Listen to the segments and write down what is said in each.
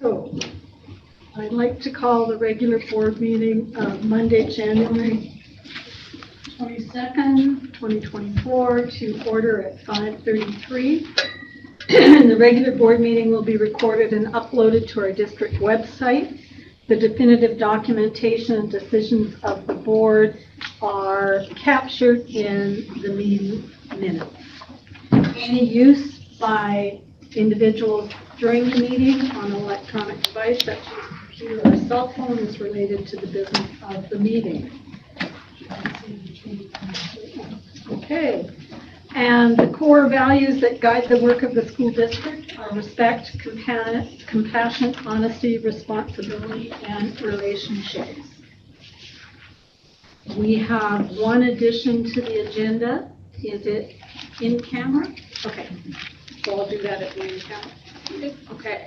So, I'd like to call the regular board meeting of Monday, January 22nd, 2024 to order at 5:33. The regular board meeting will be recorded and uploaded to our district website. The definitive documentation and decisions of the board are captured in the meeting minutes. Any use by individuals during the meeting on an electronic device such as a computer or cell phone is related to the business of the meeting. Okay. And the core values that guide the work of the school district are respect, compassion, honesty, responsibility, and relationships. We have one addition to the agenda. Is it in camera? Okay. So I'll do that at the end camera. Okay.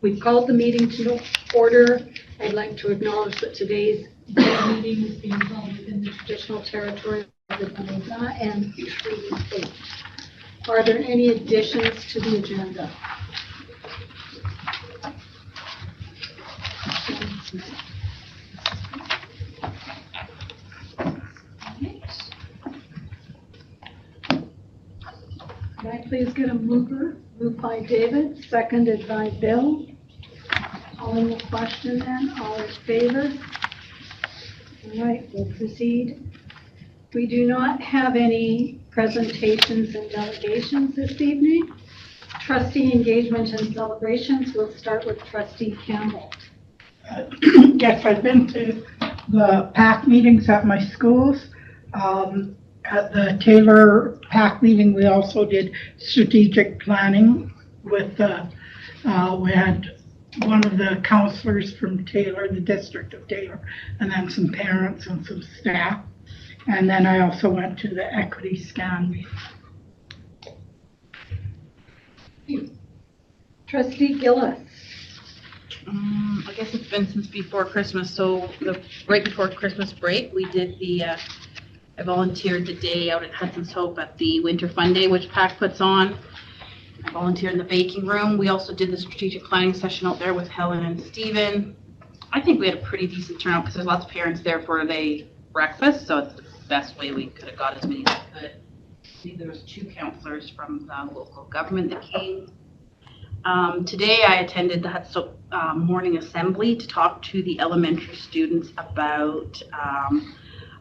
We've called the meeting to order. I'd like to acknowledge that today's meeting is being held within the traditional territory of the Bamileke and Treaty State. Are there any additions to the agenda? Can I please get a mover? Moved by David, seconded by Bill. Calling the question then, all in favor? All right, we'll proceed. We do not have any presentations and delegations this evening. Trustee engagement and celebrations. We'll start with Trustee Campbell. Yes, I've been to the PAC meetings at my schools. At the Taylor PAC meeting, we also did strategic planning with, we had one of the counselors from Taylor, the district of Taylor, and then some parents and some staff. And then I also went to the equity scan meeting. Trustee Gillis. I guess it's been since before Christmas, so right before Christmas break, we did I volunteered the day out at Hudson's Hope at the Winter Fun Day, which PAC puts on. I volunteered in the baking room. We also did the strategic planning session out there with Helen and Stephen. I think we had a pretty decent turnout because there's lots of parents there for the breakfast, so it's the best way we could have got as many as we could. I think there was 2 counselors from the local government that came. Today I attended the Hudson's Hope morning assembly to talk to the elementary students about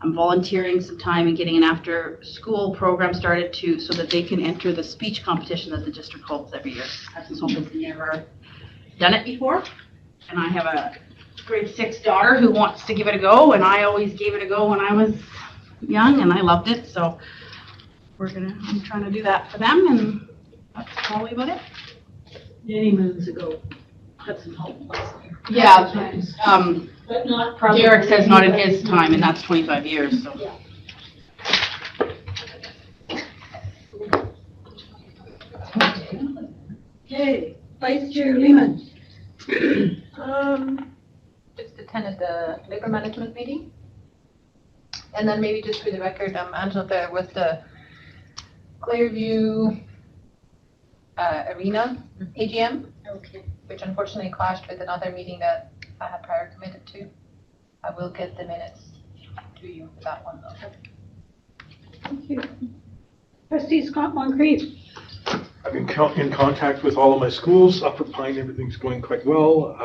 I'm volunteering some time and getting an after-school program started so that they can enter the speech competition that the district holds every year. Hudson's Hope has never done it before, and I have a grade 6 daughter who wants to give it a go, and I always gave it a go when I was young, and I loved it. So I'm trying to do that for them, and that's probably about it. Many moons ago. Hudson Hope last year. Yeah, but not probably. Derek says not in his time, and that's 25 years. So. Yeah. Okay, Vice Chair Lehman. Just attended the labor management meeting. And then maybe just for the record, Angela there with the Clearview Arena AGM. Okay. Which unfortunately clashed with another meeting that I had prior committed to. I will get the minutes to you for that one though. Thank you. Trustee Scott Moncrief. I've been in contact with all of my schools. Upper Pine, everything's going quite well.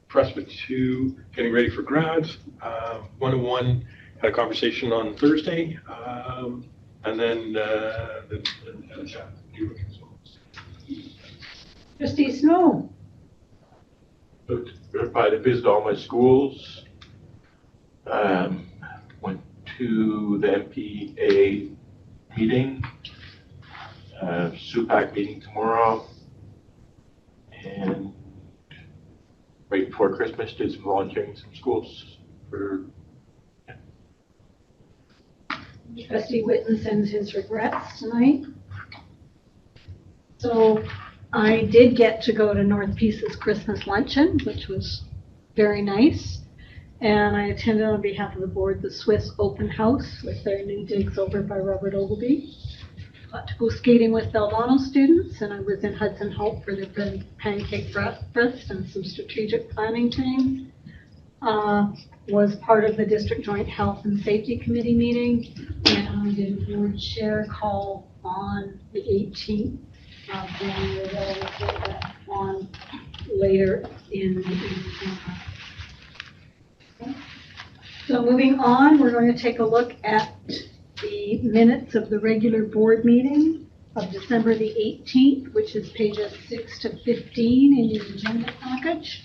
Presswood 2, getting ready for grads. 101 had a conversation on Thursday, and then the chat as well. Trustee Snow. Verified to visit all my schools. Went to the MPA meeting, SUPAC meeting tomorrow, and right before Christmas did some volunteering in some schools for. Trustee Whitten sends his regrets tonight. So I did get to go to North Peace's Christmas luncheon, which was very nice. And I attended on behalf of the board the Swiss Open House with their new digs over by Robert Ogilvie. got to go skating with Valdano students, and I was in Hudson Hope for the pancake breakfast and some strategic planning things. Was part of the District Joint Health and Safety Committee meeting, and did a board share call on the 18th of January. I'll report that on later in So moving on, we're going to take a look at the minutes of the regular board meeting of December the 18th, which is pages 6 to 15 in your agenda package.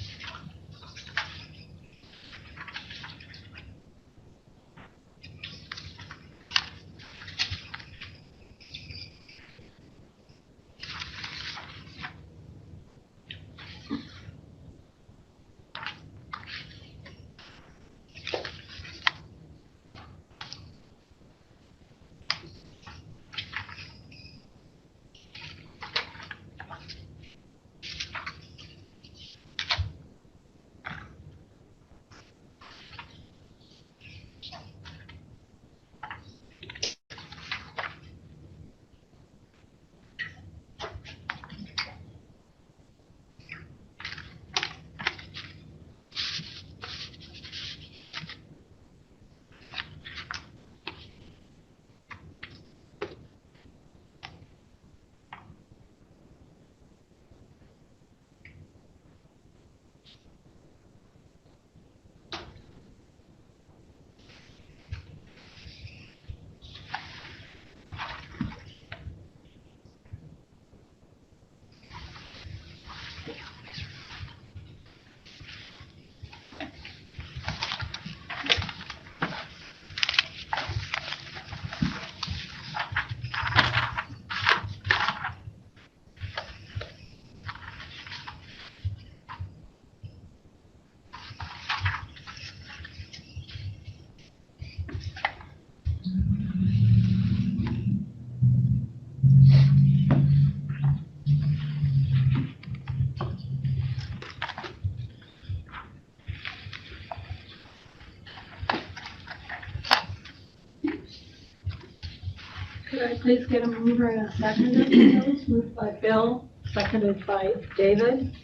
Could I please get a mover and a seconder for those? Moved by Bill, seconded by David.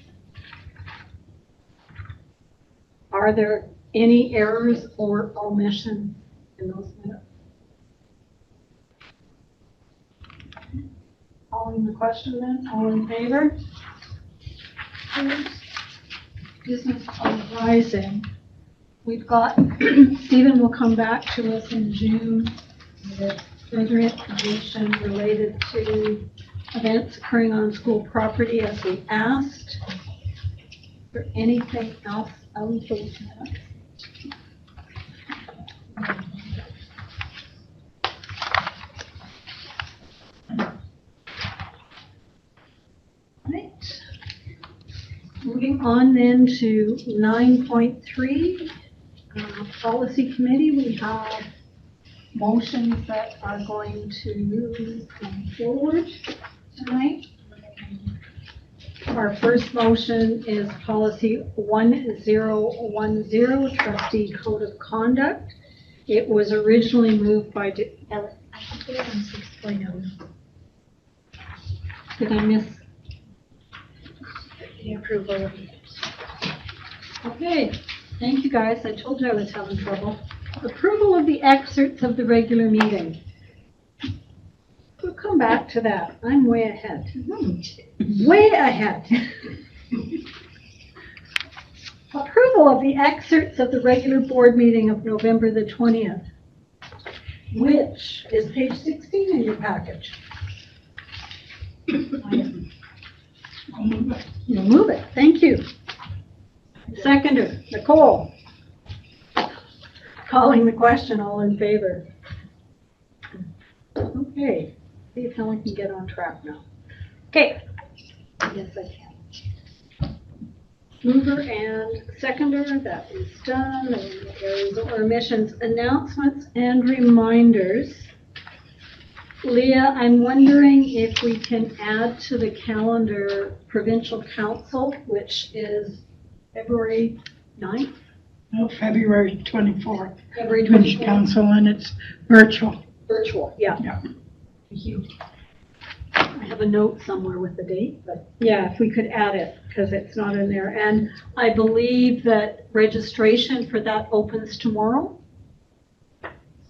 Are there any errors or omissions in those minutes? Calling the question then, all in favor? Business on the rising. We've got, Stephen will come back to us in June with further information related to events occurring on school property as we asked. Is there anything else out of those minutes? Right. Moving on then to 9.3, policy committee, we have motions that are going to come forward tonight. Our first motion is policy 1010, trustee code of conduct. It was originally moved by, did I miss the approval? Okay, thank you guys. I told you I was having trouble. Approval of the excerpts of the regular meeting. We'll come back to that. I'm way ahead. Way ahead. Approval of the excerpts of the regular board meeting of November the 20th, which is page 16 in your package. You'll move it. Thank you. Seconder, Nicole. Calling the question, all in favor? Okay, see if Helen can get on track now. Okay, yes I can. Mover and seconder, that is done. And errors or omissions, announcements and reminders. Leah, I'm wondering if we can add to the calendar Provincial Council, which is February 9th? No, February 24th. February British 24th. Council, and it's virtual. Virtual, yeah. Yeah. Thank you. have a note somewhere with the date, but yeah, if we could add it, because it's not in there. And I believe that registration for that opens tomorrow.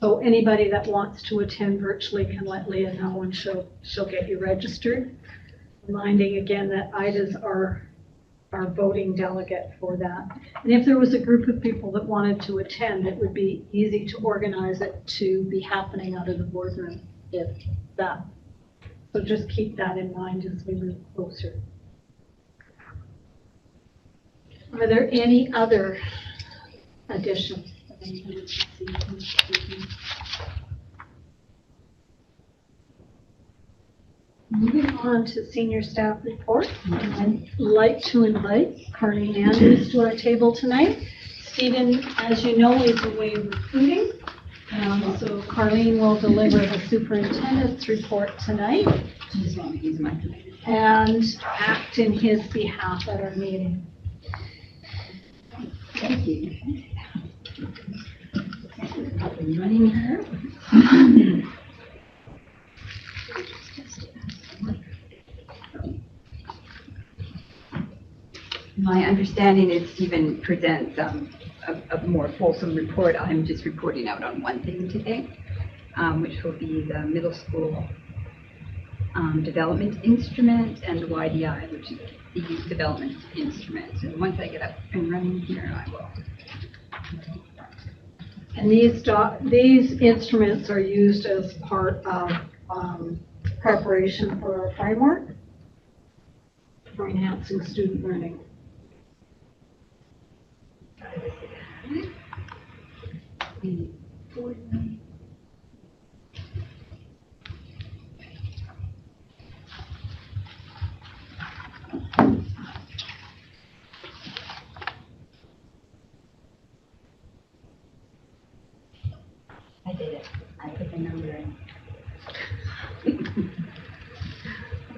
So anybody that wants to attend virtually can let Leah know and she'll get you registered. Reminding again that Ida's our voting delegate for that. And if there was a group of people that wanted to attend, it would be easy to organize it to be happening out of the boardroom if that. So just keep that in mind as we move closer. Are there any other additions? Moving on to senior staff report, I'd like to invite Carleen Andrews to our table tonight. Stephen, as you know, is away recruiting. So Carleen will deliver the superintendent's report tonight and act in his behalf at our meeting. Thank you. Up and running here. My understanding is Stephen presents a more fulsome report. I'm just reporting out on one thing today, which will be the middle school development instrument and the YDI, which is the youth development instrument. And once I get up and running here, I will. And these instruments are used as part of preparation for our framework for enhancing student learning. I did it. I put the number in. I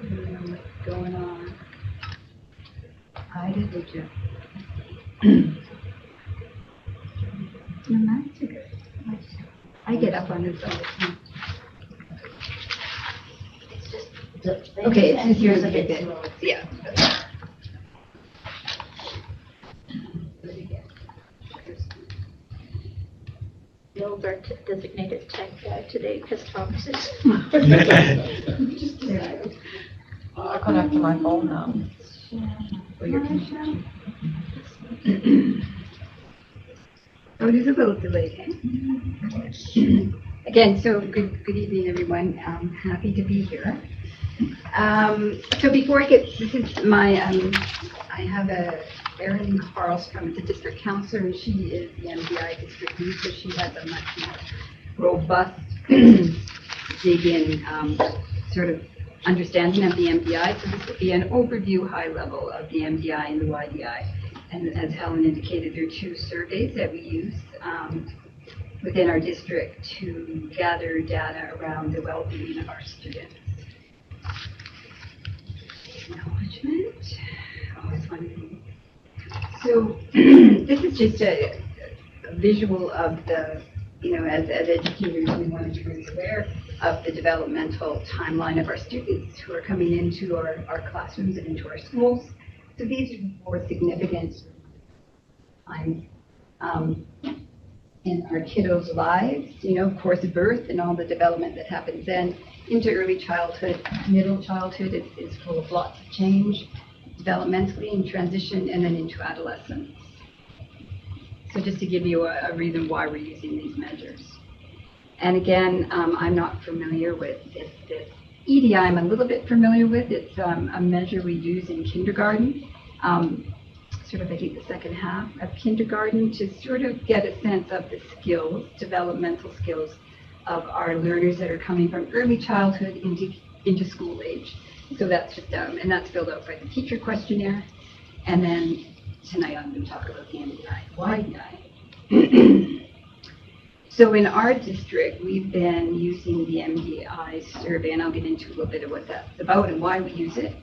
don't know what's going on. I did it, Joe. No, that's good. I get up on this all the time. Okay, it's just yours a bit. Yeah. Bill's our designated tech guy today because Thomas is. I'll connect to my phone now. Oh, your computer. Oh, it is a little delayed, eh? Again, so good evening, everyone. I'm happy to be here. So before I get, this is my, I have Erin Carlstrom, the district counselor, and she is the MDI district lead, so she has a much more robust dig-in sort of understanding of the MDI. So this will be an overview, high level of the MDI and the YDI. And as Helen indicated, there are two surveys that we use within our district to gather data around the well-being of our students. Acknowledgement. Always one thing. So this is just a visual of the, as educators, we want to be really aware of the developmental timeline of our students who are coming into our classrooms and into our schools. So these are more significant times in our kiddos' lives, of course, birth and all the development that happens then into early childhood, middle childhood is full of lots of change, developmentally in transition, and then into adolescence. So just to give you a reason why we're using these measures. And again, I'm not familiar with this EDI. I'm a little bit familiar with. It's a measure we use in kindergarten, sort of I think the second half of kindergarten, to sort of get a sense of the skills, developmental skills of our learners that are coming from early childhood into school age. So that's just, and that's filled out by the teacher questionnaire. And then tonight I'm going to talk about the MDI, YDI. So in our district, we've been using the MDI survey, and I'll get into a little bit of what that's about and why we use it.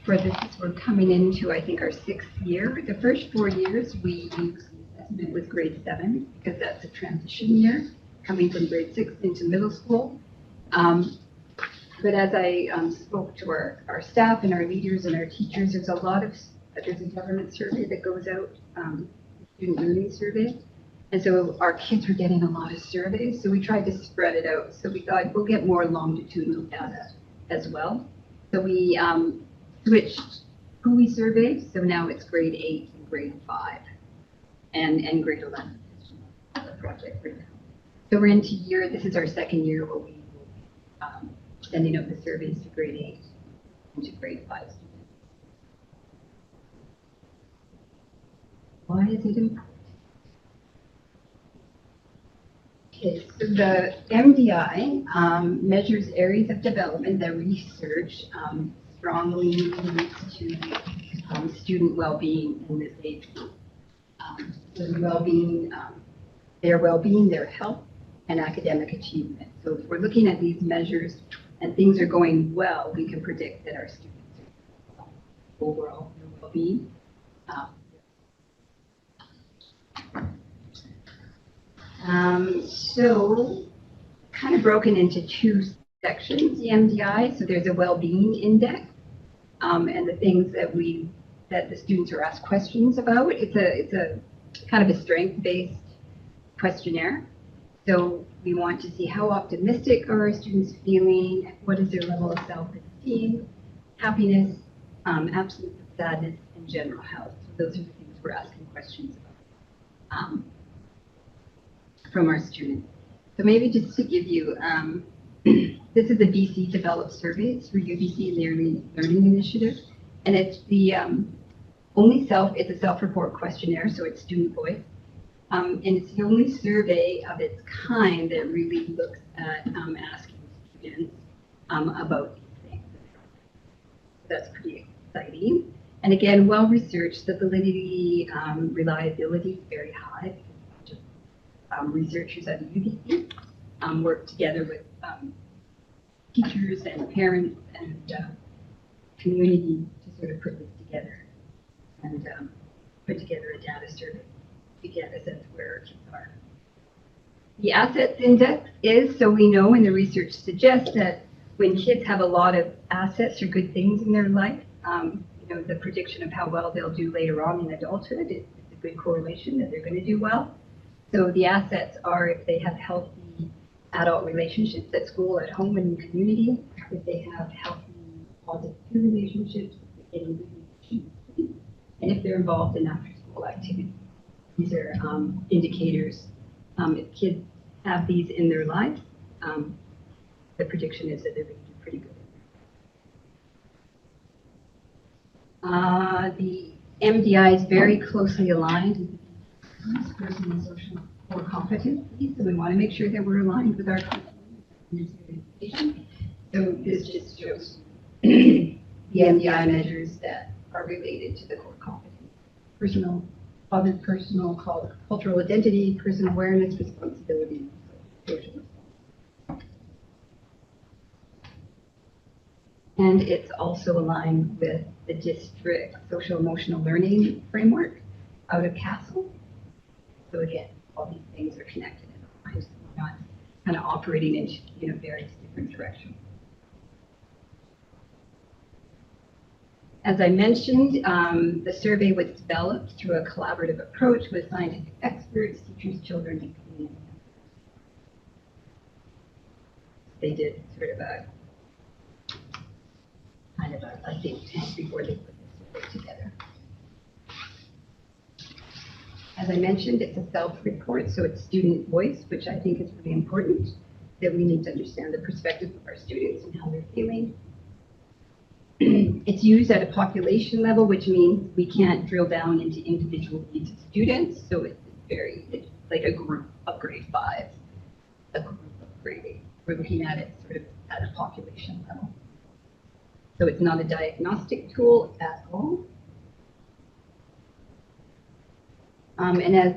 For this, we're coming into, I think, our 6th year. The first 4 years, we used assessment with grade 7, because that's a transition year, coming from grade 6 into middle school. But as I spoke to our staff and our leaders and our teachers, there's a government survey that goes out, student learning survey. And so our kids were getting a lot of surveys, so we tried to spread it out. So we thought we'll get more longitudinal data as well. So we switched who we surveyed, so now it's grade 8 and grade 5 and grade 11 the project right now. So we're into this is our second year where we will be sending out the surveys to grade 8 and to grade 5 students. Why is it important? Okay, so the MDI measures areas of development that research strongly links to student well-being in this age group. So the well-being, their well-being, their health, and academic achievement. So if we're looking at these measures and things are going well, we can predict that our students are overall their well-being. So kind of broken into two sections, the MDI. So there's a well-being index, and the things that the students are asked questions about. It's a kind of a strength-based questionnaire. So we want to see how optimistic are our students feeling, what is their level of self-esteem, happiness, absence of sadness, and general health. So those are the things we're asking questions about from our students. So maybe just to give you, this is a BC developed survey. It's for UBC Learning Initiative. And it's the it's a self-report questionnaire, so it's student voice. And it's the only survey of its kind that really looks at asking students about these things. So that's pretty exciting. And again, well-researched, the validity, reliability is very high. Researchers at UBC work together with teachers and parents and community to sort of put this together and put together a data survey to get a sense of where our kids are. The assets index is, so we know, and the research suggests that when kids have a lot of assets or good things in their life, the prediction of how well they'll do later on in adulthood is a good correlation that they're going to do well. So the assets are if they have healthy adult relationships at school, at home, and in the community, if they have healthy positive peer relationships, if they're getting good nutrition, and if they're involved in after-school activities. These are indicators. If kids have these in their lives, the prediction is that they're going to do pretty good. The MDI is very closely aligned with personal and social core competencies, so we want to make sure that we're aligned with our education. So this just shows the MDI measures that are related to the core competencies: personal, cultural identity, personal awareness, responsibility, social responsibility. And it's also aligned with the district social emotional learning framework out of Castle. So again, all these things are connected in our lives. We're not kind of operating in various different directions. As I mentioned, the survey was developed through a collaborative approach with scientific experts, teachers, children, and community members. They did sort of a think tank before they put this survey together. As I mentioned, it's a self-report, so it's student voice, which I think is really important, that we need to understand the perspective of our students and how they're feeling. It's used at a population level, which means we can't drill down into individual needs of students, so it's like a group of grade 5, a group of grade 8. We're looking at it sort of at a population level. So it's not a diagnostic tool at all. And as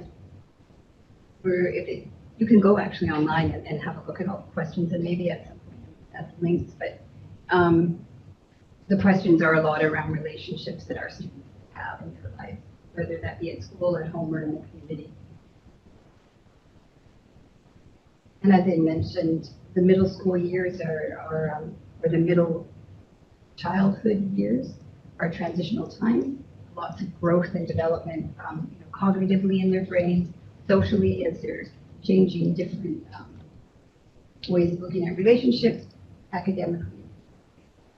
you can go actually online and have a look at all the questions, and maybe at some point add the links, but the questions are a lot around relationships that our students have in their life, whether that be at school, at home, or in the community. And as I mentioned, the middle school years are for the middle childhood years are transitional times, lots of growth and development, cognitively in their brains, socially as they're changing different ways of looking at relationships, academically,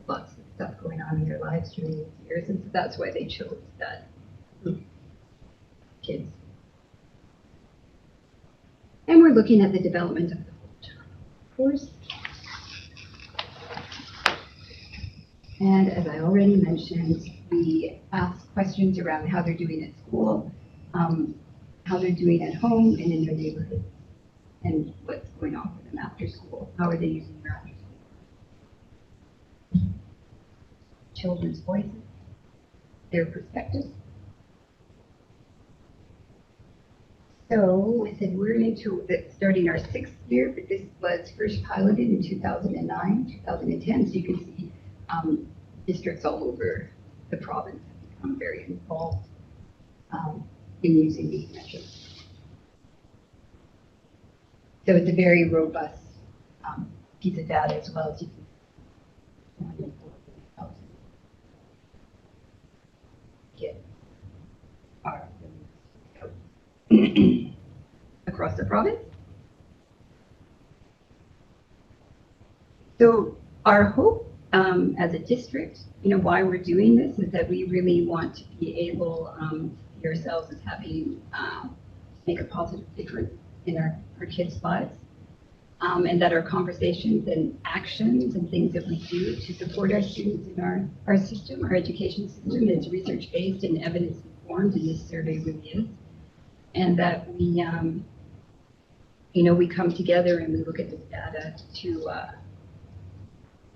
lots of stuff going on in their lives during these years, and so that's why they chose that group of kids. And we're looking at the development of the whole child, of course. And as I already mentioned, we ask questions around how they're doing at school, how they're doing at home and in their neighborhood, and what's going on for them after school. How are they using their after school? Children's voices, their perspectives. So I said we're into starting our 6th year, but this was first piloted in 2009, 2010, so you can see districts all over the province have become very involved in using these metrics. So it's a very robust piece of data as well as you can get our across the province. So our hope as a district, why we're doing this is that we really want to be able to see ourselves as having make a positive difference in our kids' lives. And that our conversations and actions and things that we do to support our students in our system, our education system, is research-based and evidence-informed, and this survey really is. And that we, we come together and we look at this data to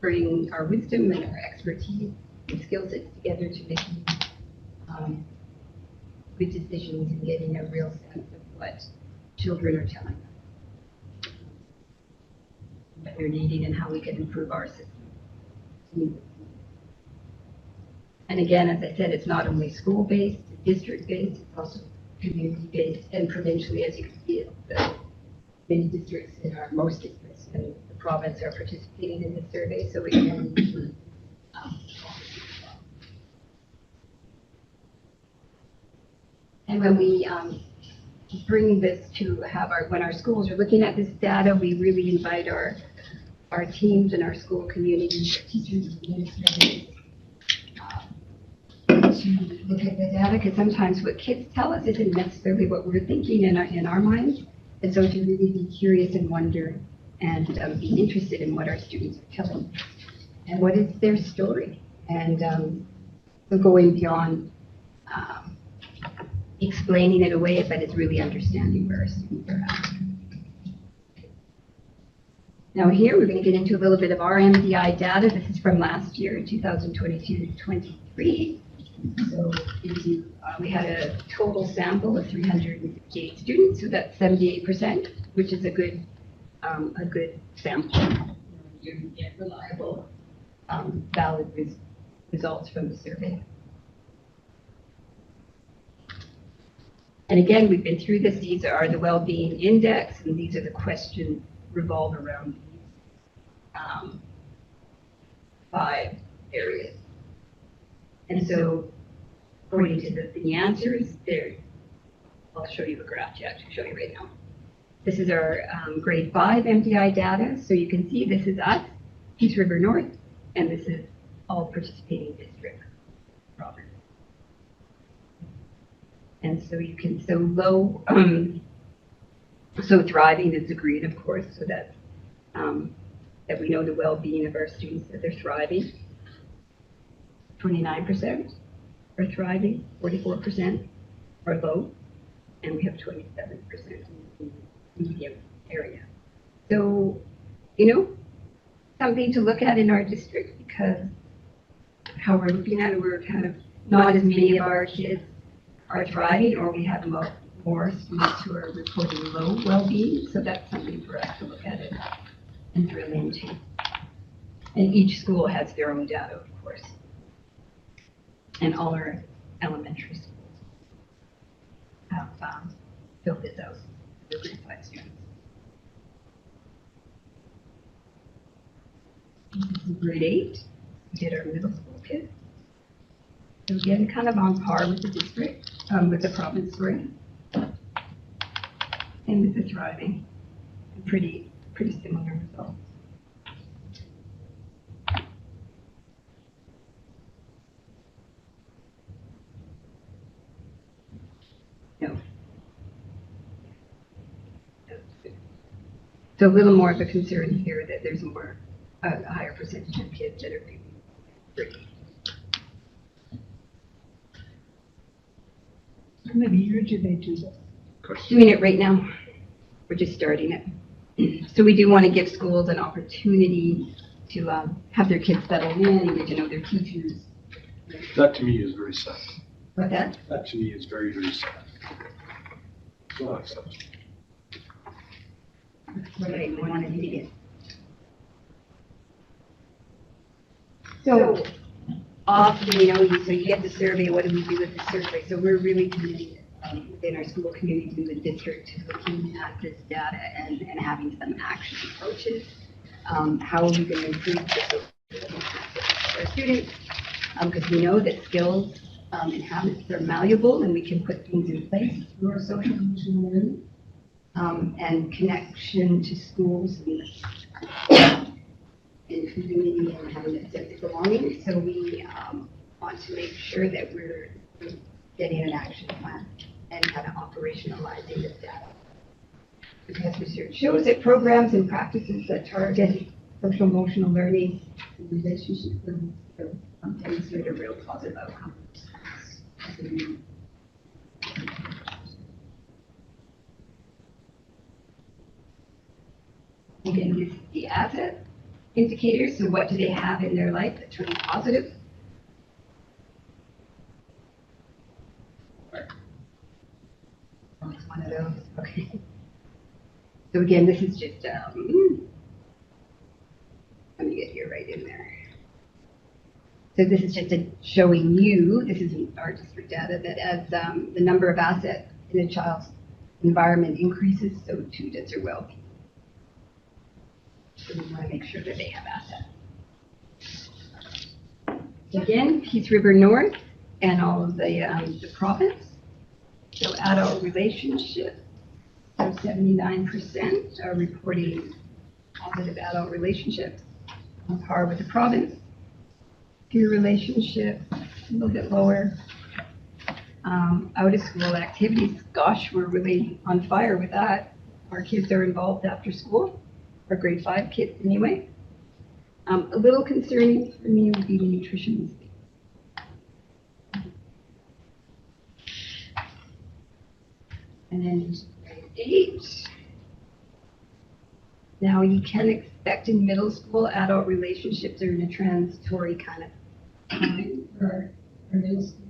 bring our wisdom and our expertise and skill sets together to make good decisions and getting a real sense of what children are telling us, what they're needing, and how we can improve our system. And again, as I said, it's not only school-based, district-based, it's also community-based, and provincially, as you can see, the many districts in our most districts in the province are participating in this survey, so we can and when we bring this to have when our schools are looking at this data, we really invite our teams and our school community, teachers and administrators, to look at the data, because sometimes what kids tell us isn't necessarily what we're thinking in our minds. And so to really be curious and wonder and be interested in what our students are telling us and what is their story. And so going beyond explaining it away, but it's really understanding where our students are at. Now here we're going to get into a little bit of our MDI data. This is from last year, 2022-23. So we had a total sample of 358 students, so that's 78%, which is a good sample. You get reliable, valid results from the survey. And again, we've been through this. These are the well-being index, and these are the questions revolve around these 5 areas. And so, according to the answers, there, I'll show you a graph to actually show you right now. This is our grade 5 MDI data. So you can see this is us, Peace River North, and this is all participating districts, province. And so you can, so low, so thriving is the green, of course, so that's, that we know the well-being of our students, that they're thriving. 29% are thriving, 44% are low, and we have 27% in the medium area. So, something to look at in our district, because how we're looking at it, we're kind of not as many of our kids are thriving, or we have more students who are reporting low well-being. So that's something for us to look at it and drill into. And each school has their own data, of course. And all our elementary schools have filled this out for grade 5 students. This is grade 8. We did our middle school kids. So again, kind of on par with the district, with the province, sorry. And with the thriving, pretty similar results. No. So a little more of a concern here that there's a higher percentage of kids that are pretty. How many years do they do this? Doing it right now. We're just starting it. So we do want to give schools an opportunity to have their kids settle in and get to know their teachers. That to me is very sad. What that? That to me is very, very sad. So that's What I wanted to get. So often, so you get the survey, what do we do with the survey? So we're really committed within our school community, in the district, to looking at this data and having some action approaches. How are we going to improve the social for our students? Because we know that skills and habits are malleable and we can put things in place through our social emotional learning and connection to schools and community and having a sense of belonging. So we want to make sure that we're getting an action plan and kind of operationalizing this data. Because research shows that programs and practices that target social emotional learning and relationship building demonstrate a real positive outcome. Again, this is the asset indicators. So what do they have in their life that's really positive? Oh, it's one of those. Okay. So again, this is just, let me get here right in there. So this is just showing you, this is our district data, that as the number of assets in a child's environment increases, so too does their well-being. So we want to make sure that they have assets. So again, Peace River North and all of the province. So adult relationships, so 79% are reporting positive adult relationships, on par with the province. Peer relationships, a little bit lower. Out of school activities, gosh, we're really on fire with that. Our kids are involved after school, our grade 5 kids anyway. A little concerning for me would be the nutrition. And then grade 8. Now you can expect in middle school, adult relationships are in a transitory kind of time for middle school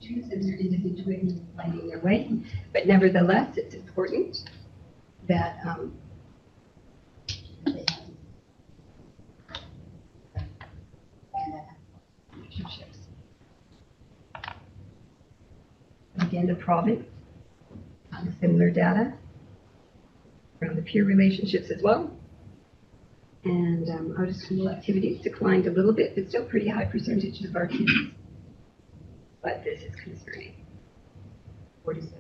students as they're individually finding their way. But nevertheless, it's important that they have relationships. Again, the province, similar data around the peer relationships as well. And out of school activities declined a little bit, but still pretty high percentage of our kids. But this is concerning. 47%.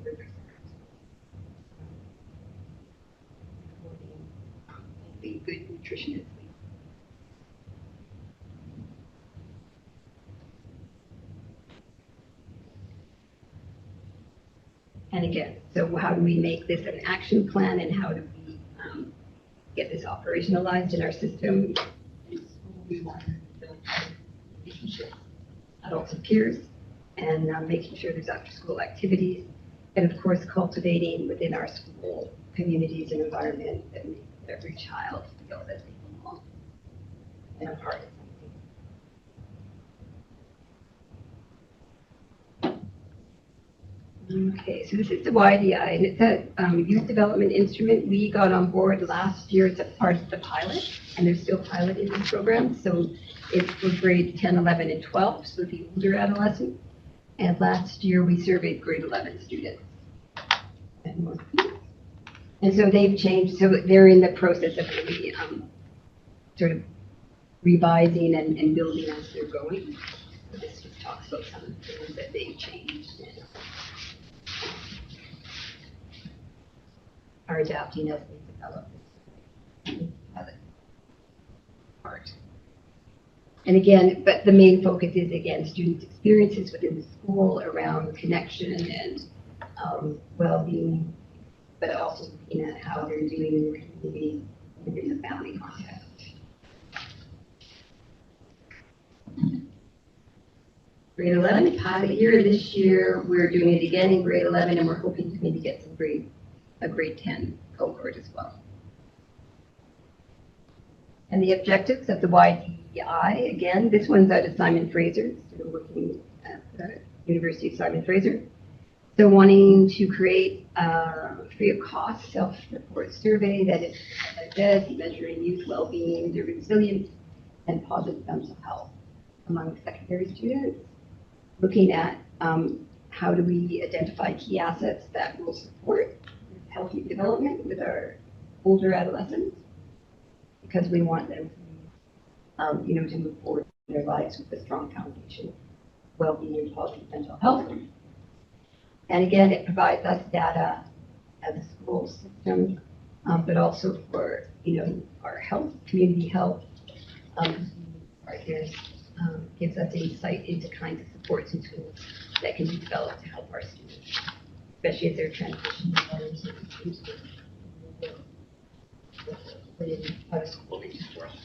Being good nutrition is sleep. And again, so how do we make this an action plan and how do we get this operationalized in our system? We want to build relationships, adults and peers, and making sure there's after school activities, and of course cultivating within our school communities and environment that makes every child feel that they belong and a part of something. Okay, so this is the YDI, and it's a youth development instrument. We got on board last year as a part of the pilot, and they're still piloting this program. So it's for grades 10, 11, and 12, so the older adolescents. And last year we surveyed grade 11 students. And so they've changed, so they're in the process of really sort of revising and building as they're going. So this just talks about some of the things that they've changed and are adapting as they develop. Part. And again, but the main focus is, again, students' experiences within the school around connection and well-being, but also looking at how they're doing in the community within the family context. Grade 11 pilot year. This year, we're doing it again in grade 11, and we're hoping to maybe get a grade 10 cohort as well. And the objectives of the YDI, again, this one's out of Simon Fraser, so we're working at the University of Simon Fraser. So wanting to create a free of cost self-report survey that is, as I said, measuring youth well-being, their resilience, and positive mental health among secondary students. Looking at how do we identify key assets that will support healthy development with our older adolescents, because we want them to move forward in their lives with a strong foundation, well-being and positive mental health. And again, it provides us data as a school system, but also for our health, community health partners, gives us insight into kinds of supports and tools that can be developed to help our students, especially as they're transitioning out of school into the world.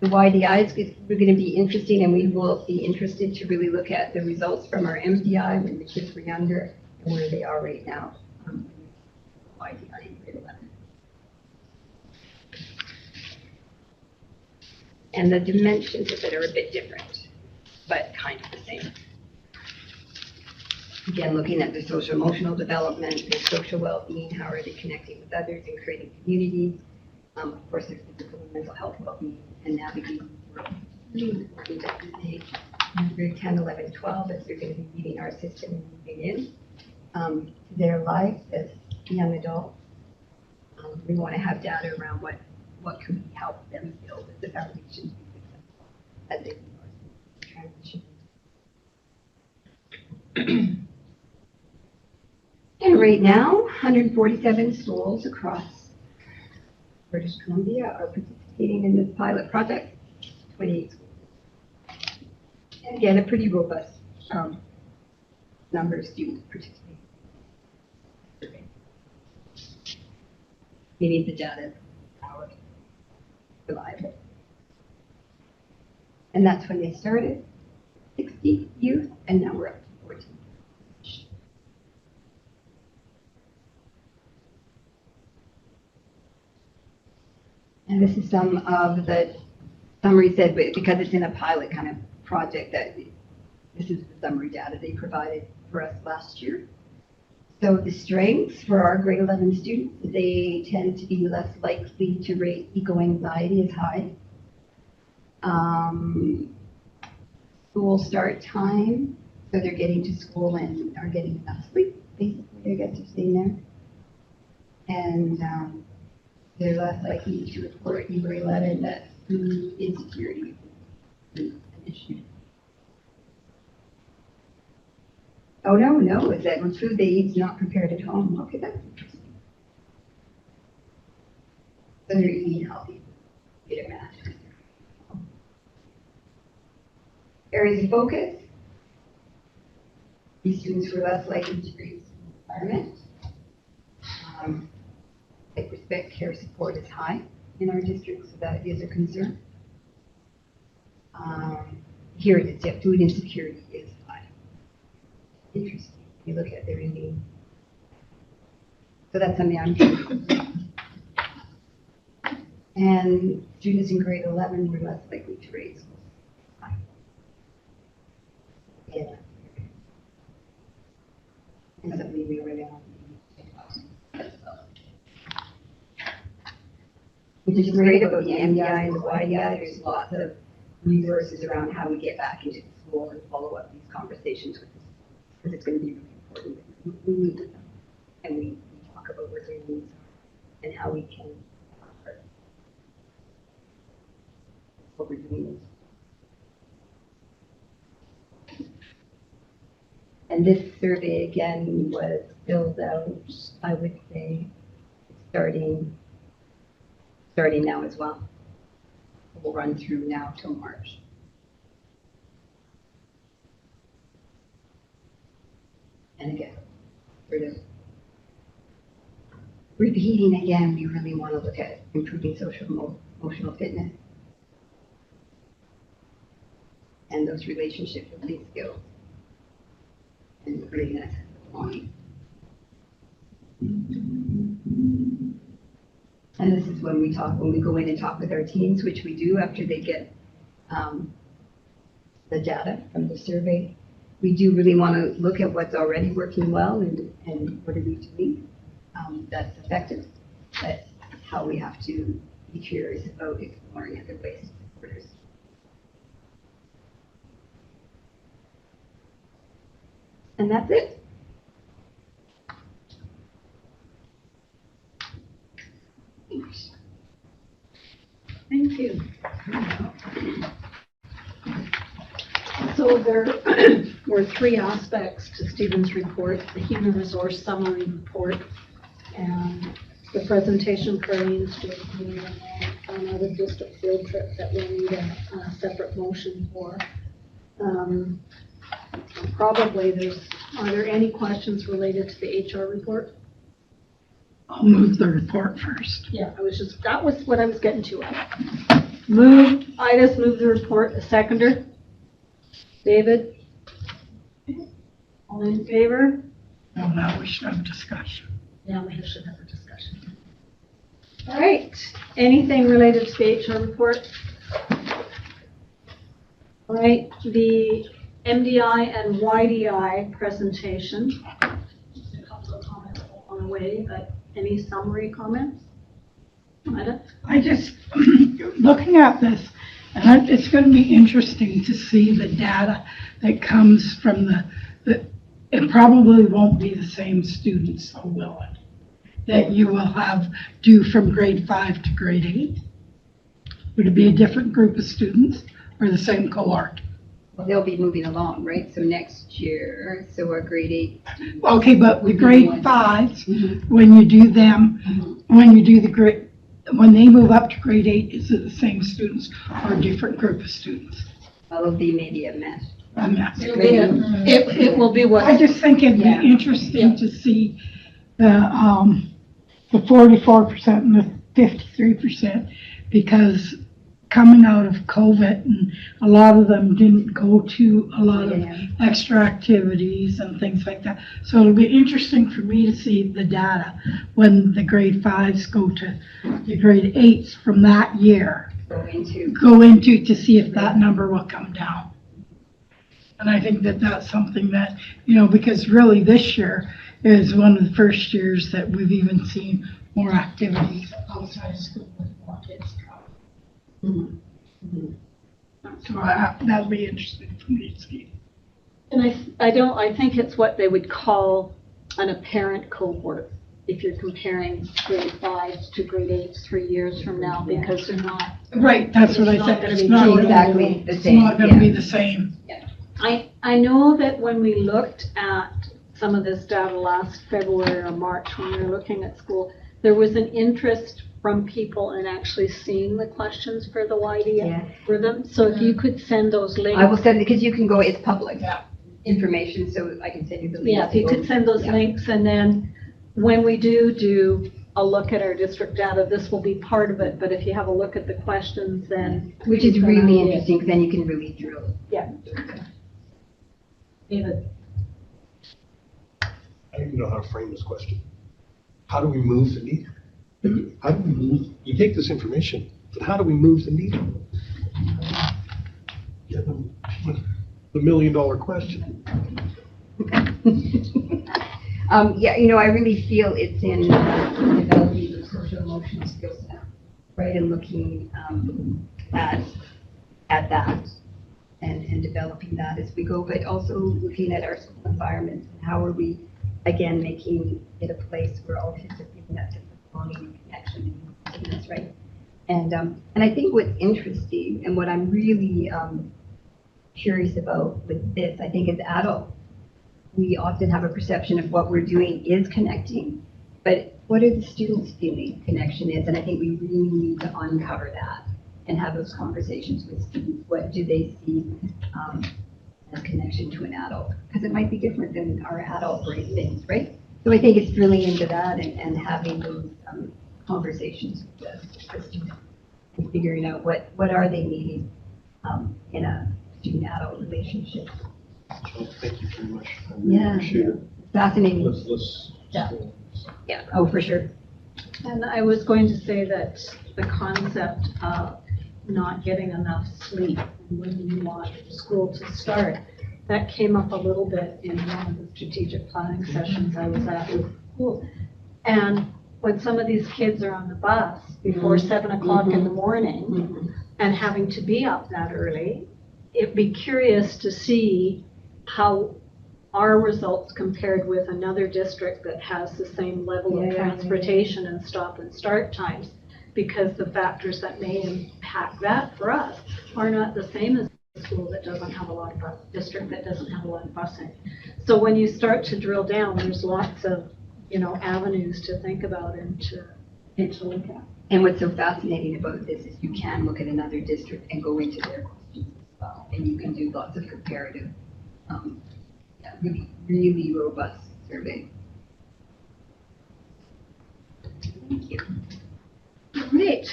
The YDI is going to be interesting, and we will be interested to really look at the results from our MDI when the kids were younger and where they are right now. YDI in grade 11. And the dimensions of it are a bit different, but kind of the same. Again, looking at the social emotional development, their social well-being, how are they connecting with others and creating communities. Of course, there's physical and mental health well-being and navigating the world. Really important at this stage, grade 10, 11, 12, as they're going to be leaving our system and moving in to their life as young adults. We want to have data around what can we help them build as a foundation to be successful as they transition. And right now, 147 schools across British Columbia are participating in this pilot project, 28 schools. And again, a pretty robust number of students participating. Maybe the data is reliable. And that's when they started, 60 youth, and now we're up to 14. And this is some of the summary said, but because it's in a pilot kind of project, that this is the summary data they provided for us last year. So the strengths for our grade 11 students, they tend to be less likely to rate eco-anxiety as high. School start time, so they're getting to school and are getting enough sleep, basically, I guess you're saying there. And they're less likely to report in grade 11 that food insecurity is an issue. Oh, no, is that when food they eat is not prepared at home? Okay, that's interesting. So they're eating healthy. Get it matched. Areas of focus. These students were less likely to create an environment. Like respect, care, support is high in our district, so that is a concern. Here it is, yeah, food insecurity is high. Interesting. You look at their eating. So that's something I'm doing. And students in grade 11 were less likely to rate schools. Yeah. And something we really want to which is great about the MDI and the YDI. There's lots of resources around how we get back into the school and follow up these conversations with the schools, because it's going to be really important that we meet with them and we talk about what their needs are and how we can. what we're doing. And this survey again was filled out, I would say, starting now as well. We'll run through now till March. And again, sort of repeating again, we really want to look at improving social emotional fitness and those relationship building skills and bring that on. And this is when we go in and talk with our teams, which we do after they get the data from the survey. We do really want to look at what's already working well and what are we doing that's effective. That's how we have to be curious about exploring other ways to support us. And that's it. Thank you. So there were three aspects to Stephen's report: the human resource summary report, and the presentation for Main Street, and another district field trip that we'll need a separate motion for. Probably are there any questions related to the HR report? I'll move the report first. Yeah, that was what I was getting to. Ida's moved the report, a seconder. David? All in favor? Well, now we should have discussion. Now we should have a discussion. All right, anything related to the HR report? All right, the MDI and YDI presentation. Just a couple of comments along the way, but any summary comments? Ida? I just, looking at this, and it's going to be interesting to see the data that comes from it probably won't be the same students, so will it? That you will have due from grade 5 to grade 8? Would it be a different group of students or the same cohort? Well, they'll be moving along, right? So next year, so our grade 8. Okay, but the grade 5s, Mhm. when you do them, when you do the grade, when they move up to grade 8, is it the same students or a different group of students? Well, it'll be maybe a mess. It will be what? I just think it'd be Yeah. interesting to see the 44% and the 53%, because coming out of COVID, and a lot of them didn't go to a lot of Yeah. extra activities and things like that. So it'll be interesting for me to see the data when the grade 5s go to the grade 8s from that year, go into to see if that number will come down. And I think that that's something that, because really this year is one of the first years that we've even seen more activities outside of school with more kids travel. So that'll be interesting for me to see. And I think it's what they would call an apparent cohort, if you're comparing grade 5s to grade 8s 3 years from now, because they're not. Right, that's what I It's not said. gonna It's be not exactly the It's same, not gonna yeah. be the same. I know that when we looked at some of this data last February or March, when we were looking at school, there was an interest from people in actually seeing the questions for the YD Yeah. for them. So if you could send those links. I will send it, because you can go, it's public information, so I can send you the link. Yeah, if you could send those Yeah. links, and then when we do a look at our district data, this will be part of it, but if you have a look at the questions, then. Which is you can really idea. interesting, because then you can really drill. Yeah. David? I don't even know how to frame this question. How do we move the needle? How do we move, you take this information, but how do we move the needle? Yeah, the million-dollar question. I really feel it's in developing the social emotional skill set, right, and looking at that and developing that as we go, but also looking at our school environment and how are we, again, making it a place where all kids are feeling that different belonging and connection and that's right. And I think what's interesting and what I'm really curious about with this, I think as adults, we often have a perception of what we're doing is connecting, but what are the students feeling connection is? And I think we really need to uncover that and have those conversations with students. What do they see as connection to an adult? Because it might be different than our adult brain things, right? So I think it's drilling into that and having those conversations with the students and figuring out what are they needing in a student-adult relationship. Well, thank you very much. I really Yeah. appreciate it. Fascinating. Let's. Yeah. Oh, for sure. And I was going to say that the concept of not getting enough sleep and when you want school to start, that came up a little bit in one of the strategic planning sessions I was at with school. And when some of these kids are on the bus before 7 o'clock in the morning and having to be up that early, it'd be curious to see how our results compared with another district that has the same level of transportation and stop and start times, because the factors that may impact that for us are not the same as a school that doesn't have a lot of district that doesn't have a lot of busing. So when you start to drill down, there's lots of, avenues to think about and to look at. And what's so fascinating about this is you can look at another district and go into their questions as well. And you can do lots of comparative, really, really robust survey. Thank you. Great.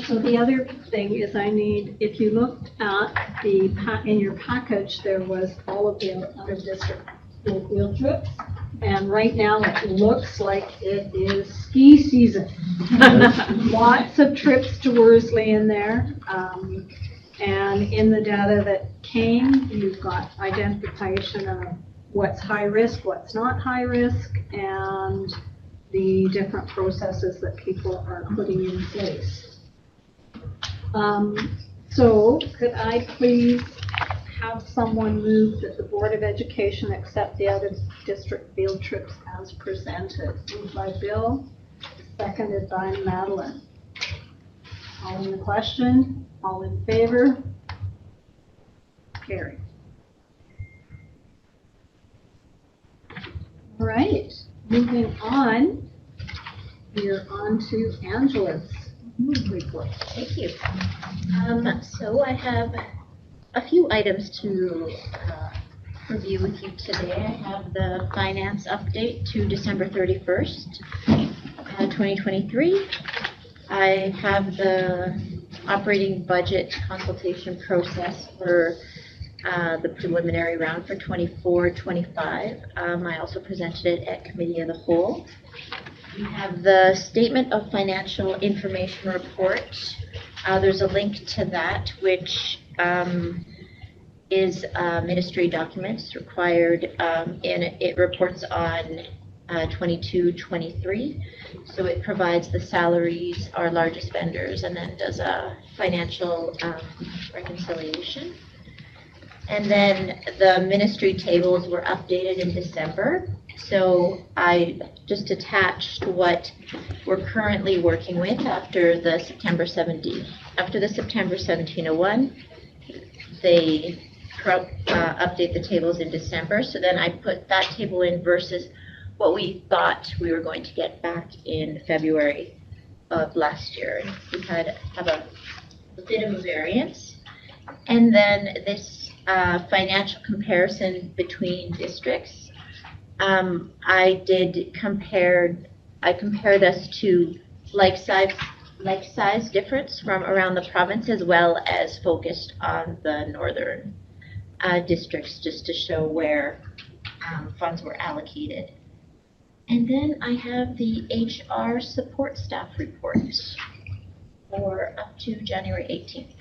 So the other thing is if you looked at in your package, there was all of the other district field trips. And right now it looks like it is ski season. Lots of trips to Worsley in there. And in the data that came, you've got identification of what's high risk, what's not high risk, and the different processes that people are putting in place. So could I please have someone move that the Board of Education accept the other district field trips as presented? Moved by Bill, seconded by Madeline. All in the question? All in favor? Carried. All right, moving on. We're on to Angela's report. Thank you. So I have a few items to review with you today. I have the finance update to December 31st, 2023. I have the operating budget consultation process for the preliminary round for 24-25. I also presented it at Committee of the Whole. We have the Statement of Financial Information Report. There's a link to that, which is ministry documents required, and it reports on 22-23. So it provides the salaries, our largest vendors, and then does a financial reconciliation. And then the ministry tables were updated in December. So I just attached what we're currently working with after the September 1701. They update the tables in December. So then I put that table in versus what we thought we were going to get back in February of last year. We have a bit of a variance. And then this financial comparison between districts. I compared us to like size difference from around the province, as well as focused on the northern districts, just to show where funds were allocated. And then I have the HR support staff report for up to January 18th.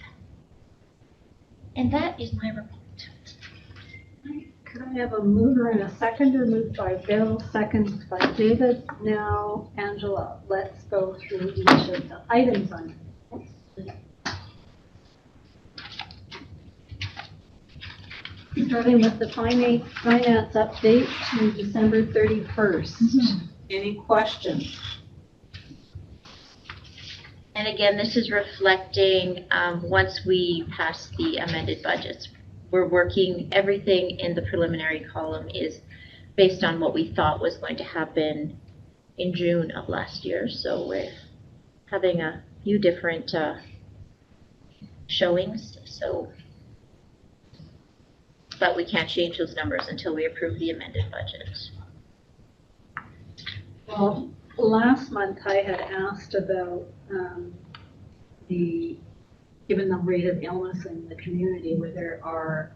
And that is my report. Could I have a mover and a seconder? Moved by Bill, seconded by David. Now, Angela, let's go through each of the items on it. Starting with the finance update to December 31st. Any questions? And again, this is reflecting, once we pass the amended budgets. We're working, everything in the preliminary column is based on what we thought was going to happen in June of last year. So we're having a few different showings, but we can't change those numbers until we approve the amended budget. Well, last month I had asked about given the rate of illness in the community, whether our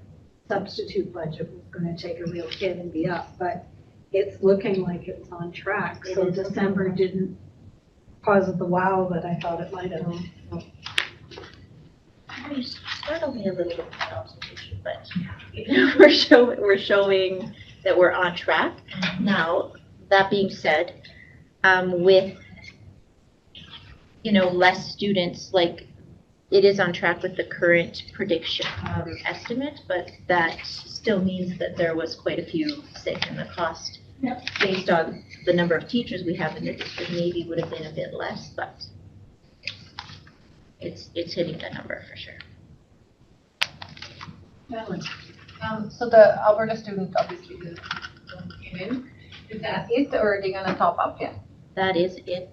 substitute budget was going to take a real hit and be up, but it's looking like it's on track. So December didn't cause the wow that I thought it might have. You startled me a little bit with that observation, but we're showing that we're on track. Now, that being said, with less students, like it is on track with the current prediction estimate, but that still means that there was quite a few sick, and the cost based on the number of teachers we have in the district maybe would have been a bit less, but it's hitting that number for sure. So the Alberta student obviously came in. Is that it, or are they gonna top up yet? That is it.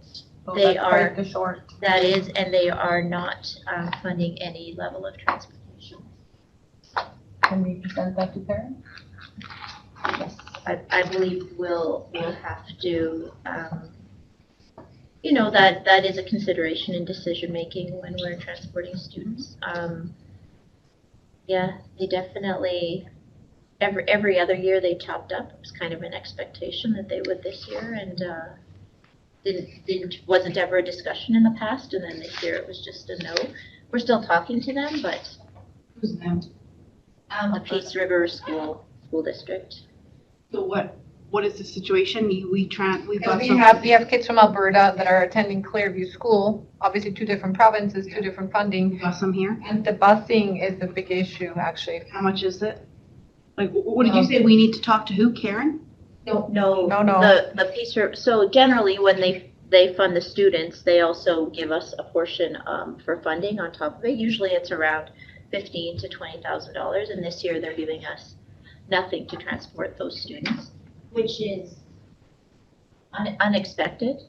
So They that's are- quite the short. That is, and they are not funding any level of transportation. Can we present that to parents? Yes, I believe we'll have to, that is a consideration in decision-making when we're transporting students. Yeah, they definitely, every other year they topped up. It was kind of an expectation that they would this year, and wasn't ever a discussion in the past, and then this year it was just a no. We're still talking to them, but Who's them? the Peace River School District. So what is the situation? We've got We some. have kids from Alberta that are attending Clearview School, obviously two different provinces, two different funding. We've got some here. And the busing is the big issue, actually. How much is it? Like, what did you say? We need to talk to who? Karen? No. No. The Peace River, so generally when they fund the students, they also give us a portion for funding on top of it. Usually it's around $15,000 to $20,000, and this year they're giving us nothing to transport those students, which is unexpected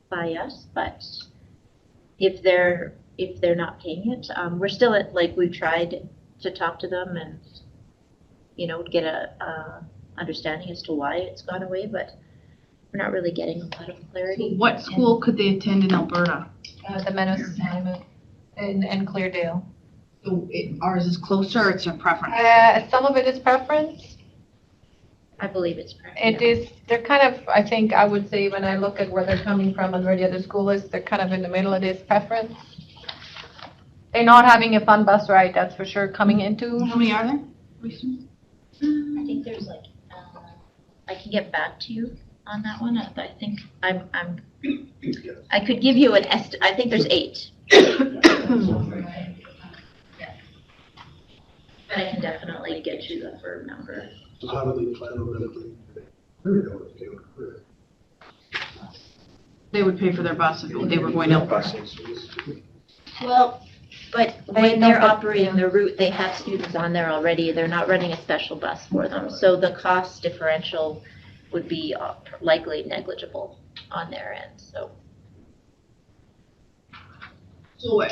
by us. But if they're not paying it, we're still at, we've tried to talk to them and get a understanding as to why it's gone away, but we're not really getting a lot of clarity. What school could they attend in Alberta? The Menace and Cleardale. So ours is closer, or it's a preference? Some of it is preference. I believe it's It is, they're kind of, I think, I would say, when I look at where they're coming from and where the other school is, they're kind of in the middle. It is preference. They're not having a fun bus ride, that's for sure, coming into. How many are there? I think there's I can get back to you on that one. I think I could give you I think there's 8. But I can definitely get you the firm number. So how do they plan on benefiting? I don't know if they would agree. They would pay for their bus if they were going out. Well, but They when know they're that- operating their route, they have students on there already. They're not running a special bus for them. So the cost differential would be likely negligible on their end, so. So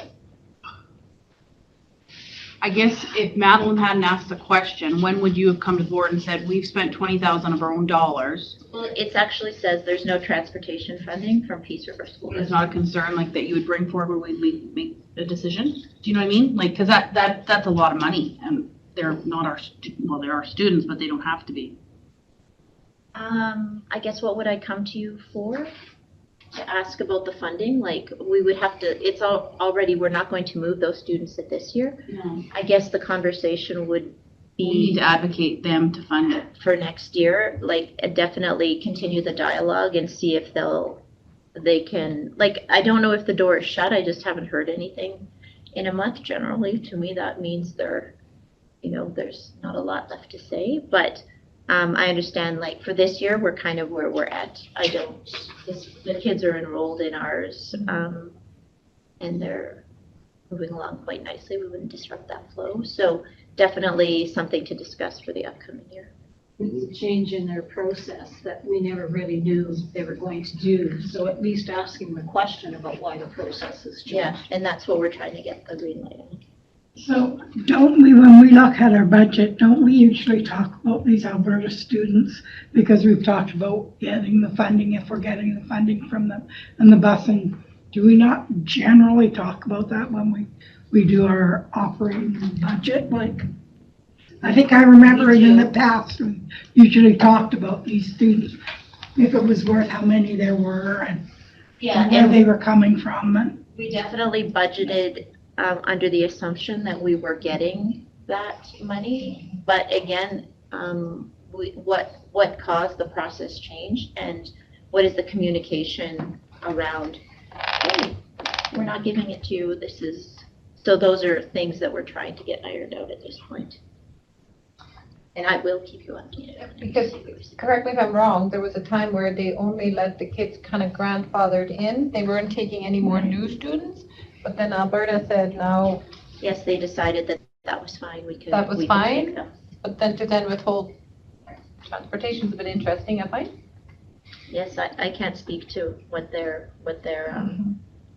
I guess if Madeline hadn't asked the question, when would you have come to the board and said, we've spent 20,000 of our own dollars? Well, it actually says there's no transportation funding from Peace River School It's District. not a concern like that you would bring forward when we make a decision? Do you know what I mean? Like, cause that's a lot of money, and they're not they're our students, but they don't have to be. I guess what would I come to you for? To ask about the funding? Like, we would have to, it's already, we're not going to move those students at this year. No. I guess the conversation would We need be to advocate them to fund it. for next year, definitely continue the dialogue and see if they can, I don't know if the door is shut, I just haven't heard anything in a month generally. To me, that means there's not a lot left to say, but I understand, like, for this year, we're kind of where we're at. The kids are enrolled in ours, and they're moving along quite nicely. We wouldn't disrupt that flow. So definitely something to discuss for the upcoming year. It's a change in their process that we never really knew they were going to do. So at least asking the question about why the process has changed. Yeah, and that's what we're trying to get the green light on. So don't we, when we look at our budget, don't we usually talk about these Alberta students? Because we've talked about getting the funding, if we're getting the funding from them, and the busing. Do we not generally talk about that when we do our operating budget? Like, I think I remember in the past, we usually talked about these students, if it was worth how many there were and where they were coming from. And We definitely budgeted under the assumption that we were getting that money. But again, what caused the process change, and what is the communication around, hey, we're not giving it to you, so those are things that we're trying to get ironed out at this point. And I will keep you updated. Because, correct me if I'm wrong, there was a time where they only let the kids kind of grandfathered in. They weren't taking any more new students, but then Alberta said no. Yes, they decided that was fine. We could. That was we could fine? take them. But then to then withhold transportation's a bit interesting, I find. Yes, I can't speak to what their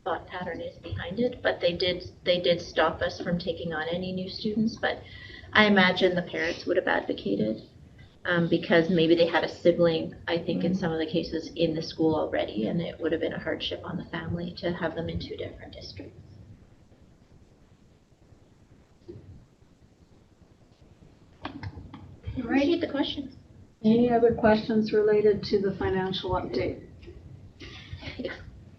thought pattern is behind it, but they did stop us from taking on any new students. But I imagine the parents would have advocated because maybe they had a sibling, I think in some of the cases, in the school already, and it would have been a hardship on the family to have them in 2 different districts. Appreciate the questions. Any other questions related to the financial update?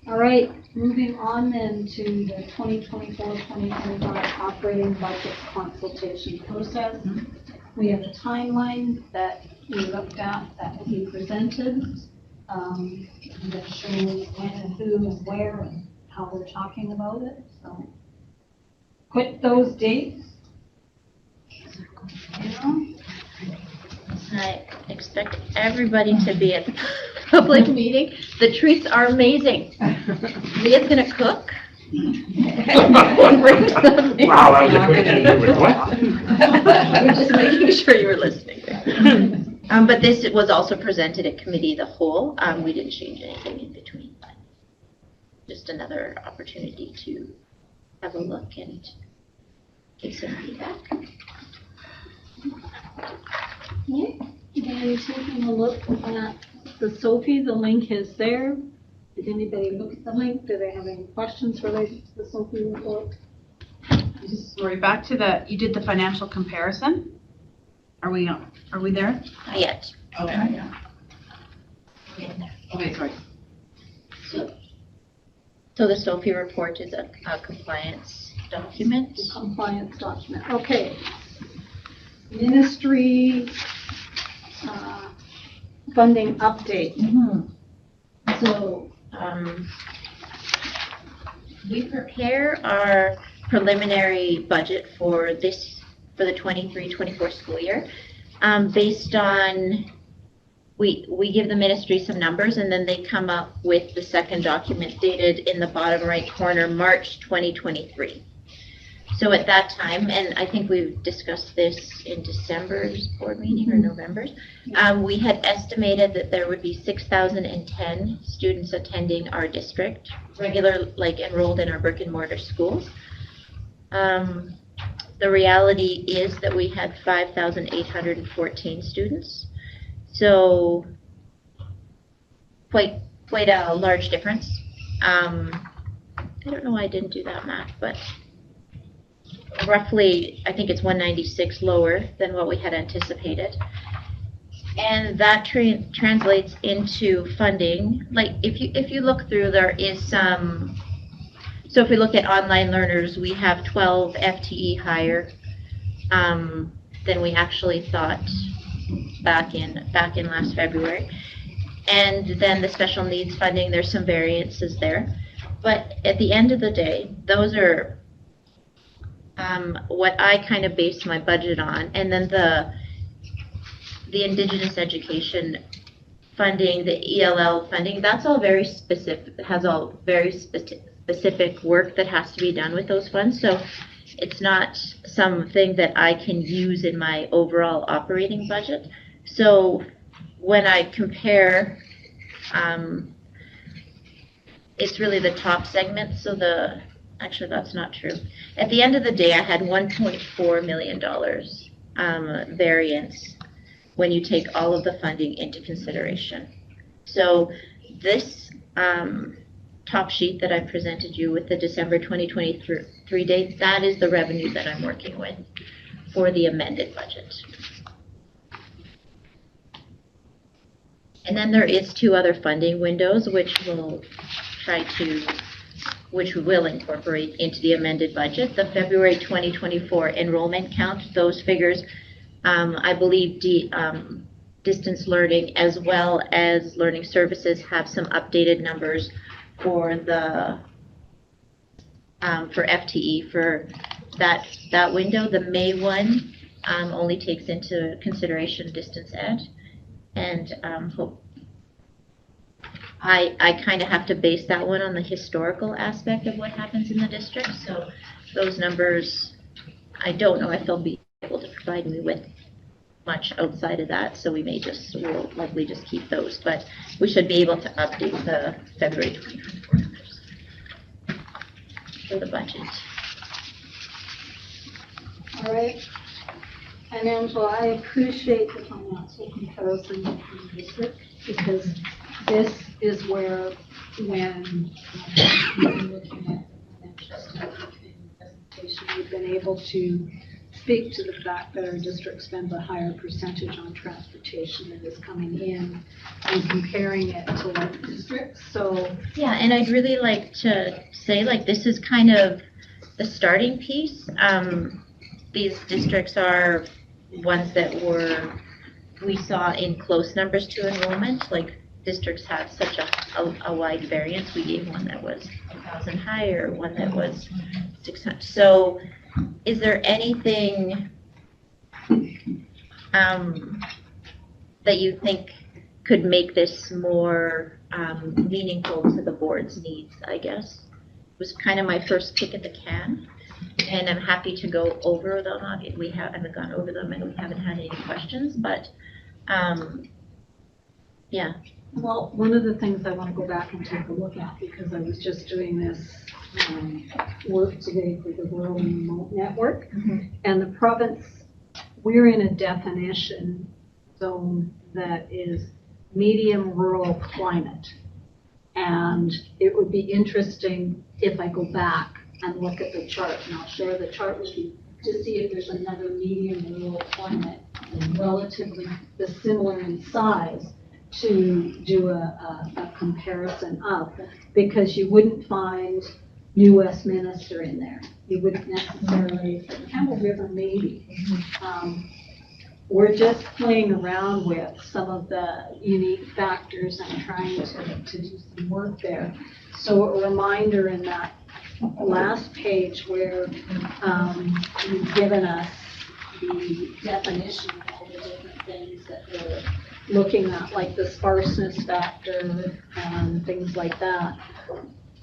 All right, moving on then to the 2024-2025 operating budget consultation process. We have a timeline that we looked at that will be presented that shows when and who and where and how we're talking about it. So put those dates. I expect everybody to be at the public meeting. The treats are amazing. Leah's gonna cook. Bring some in. Wow, that was a quick answer with what? I'm just making sure you were listening. But this was also presented at committee of the whole. We didn't change anything in between, but just another opportunity to have a look and give some feedback. Okay, and taking a look at the Sophie, the link is there. Did anybody look at the link? Do they have any questions related to the Sophie report? Sorry, back to you did the financial comparison? Are we there? Not yet. Okay. Getting there. Okay, sorry. So the Sophie report is a compliance document. The compliance document, okay. Ministry funding update. So, we prepare our preliminary budget for the 23-24 school year, based on, we give the ministry some numbers, and then they come up with the second document dated in the bottom right corner, March 2023. So at that time, and I think we've discussed this in December's board meeting or November's, we had estimated that there would be 6,010 students attending our district, like enrolled in our brick and mortar schools. The reality is that we had 5,814 students. So quite a large difference. I don't know why I didn't do that math, but roughly, I think it's 196 lower than what we had anticipated. And that translates into funding. Like if you look through, there is some, so if we look at online learners, we have 12 FTE higher than we actually thought back in last February. And then the special needs funding, there's some variances there. But at the end of the day, those are what I kind of base my budget on. And then the Indigenous education funding, the ELL funding, that's all very specific, has all very specific work that has to be done with those funds. So it's not something that I can use in my overall operating budget. So when I compare, it's really the top segment. So actually that's not true. At the end of the day, I had $1.4 million variance when you take all of the funding into consideration. So this top sheet that I presented you with the December 2023 date, that is the revenue that I'm working with for the amended budget. And then there is 2 other funding windows which will incorporate into the amended budget. The February 2024 enrollment count, those figures, I believe distance learning as well as learning services have some updated numbers for the for FTE for that window. The May one only takes into consideration distance ed, and I kind of have to base that one on the historical aspect of what happens in the district. So those numbers, I don't know if they'll be able to provide me with much outside of that, so we'll likely just keep those, but we should be able to update the February 2024 numbers for the budget. All right. And Angela, I appreciate the financial comparison between districts, because this is where, when we're looking at the financial statement in the presentation, we've been able to speak to the fact that our district spends a higher percentage on transportation that is coming in and comparing it to like districts. So yeah, and I'd really like to say, like, this is kind of the starting piece. These districts are ones that we saw in close numbers to enrollment. Like, districts have such a wide variance. We gave one that was 1,000 higher, one that was 600. So is there anything that you think could make this more meaningful to the board's needs, I guess? It was kind of my first kick at the can, and I'm happy to go over them. We haven't gone over them and we haven't had any questions, but yeah. well, one of the things I want to go back and take a look at, because I was just doing this work today for the Rural and Remote Network, and the province, we're in a definition zone that is medium rural climate. And it would be interesting if I go back and look at the chart, and I'll share the chart with you, to see if there's another medium rural climate relatively similar in size to do a comparison of, because you wouldn't find New Westminster in there. You wouldn't necessarily, Campbell River maybe. We're just playing around with some of the unique factors and trying to do some work there. So a reminder in that last page where you've given us the definition of all the different things that we're looking at, like the sparseness factor and things like that.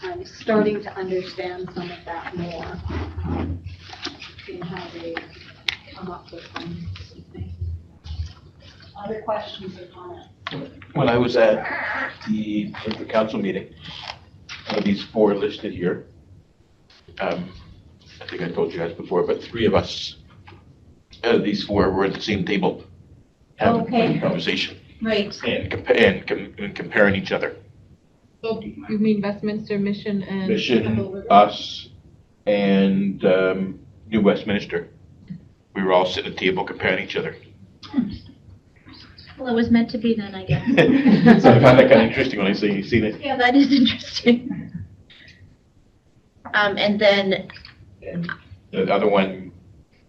I'm starting to understand some of that more in how they come up with things. Other questions or comments? When I was at the council meeting, one of these 4 listed here, I think I told you guys before, but 3 of us, these 4 were at the same table having a conversation Right. and comparing each other. So you mean Westminster, Mission, and Mission, us, and New Westminster. We were all sitting at the table comparing each other. Well, it was meant to be then, I guess. So I found that kind of interesting when I seen it. Yeah, that is interesting. And then And the other one,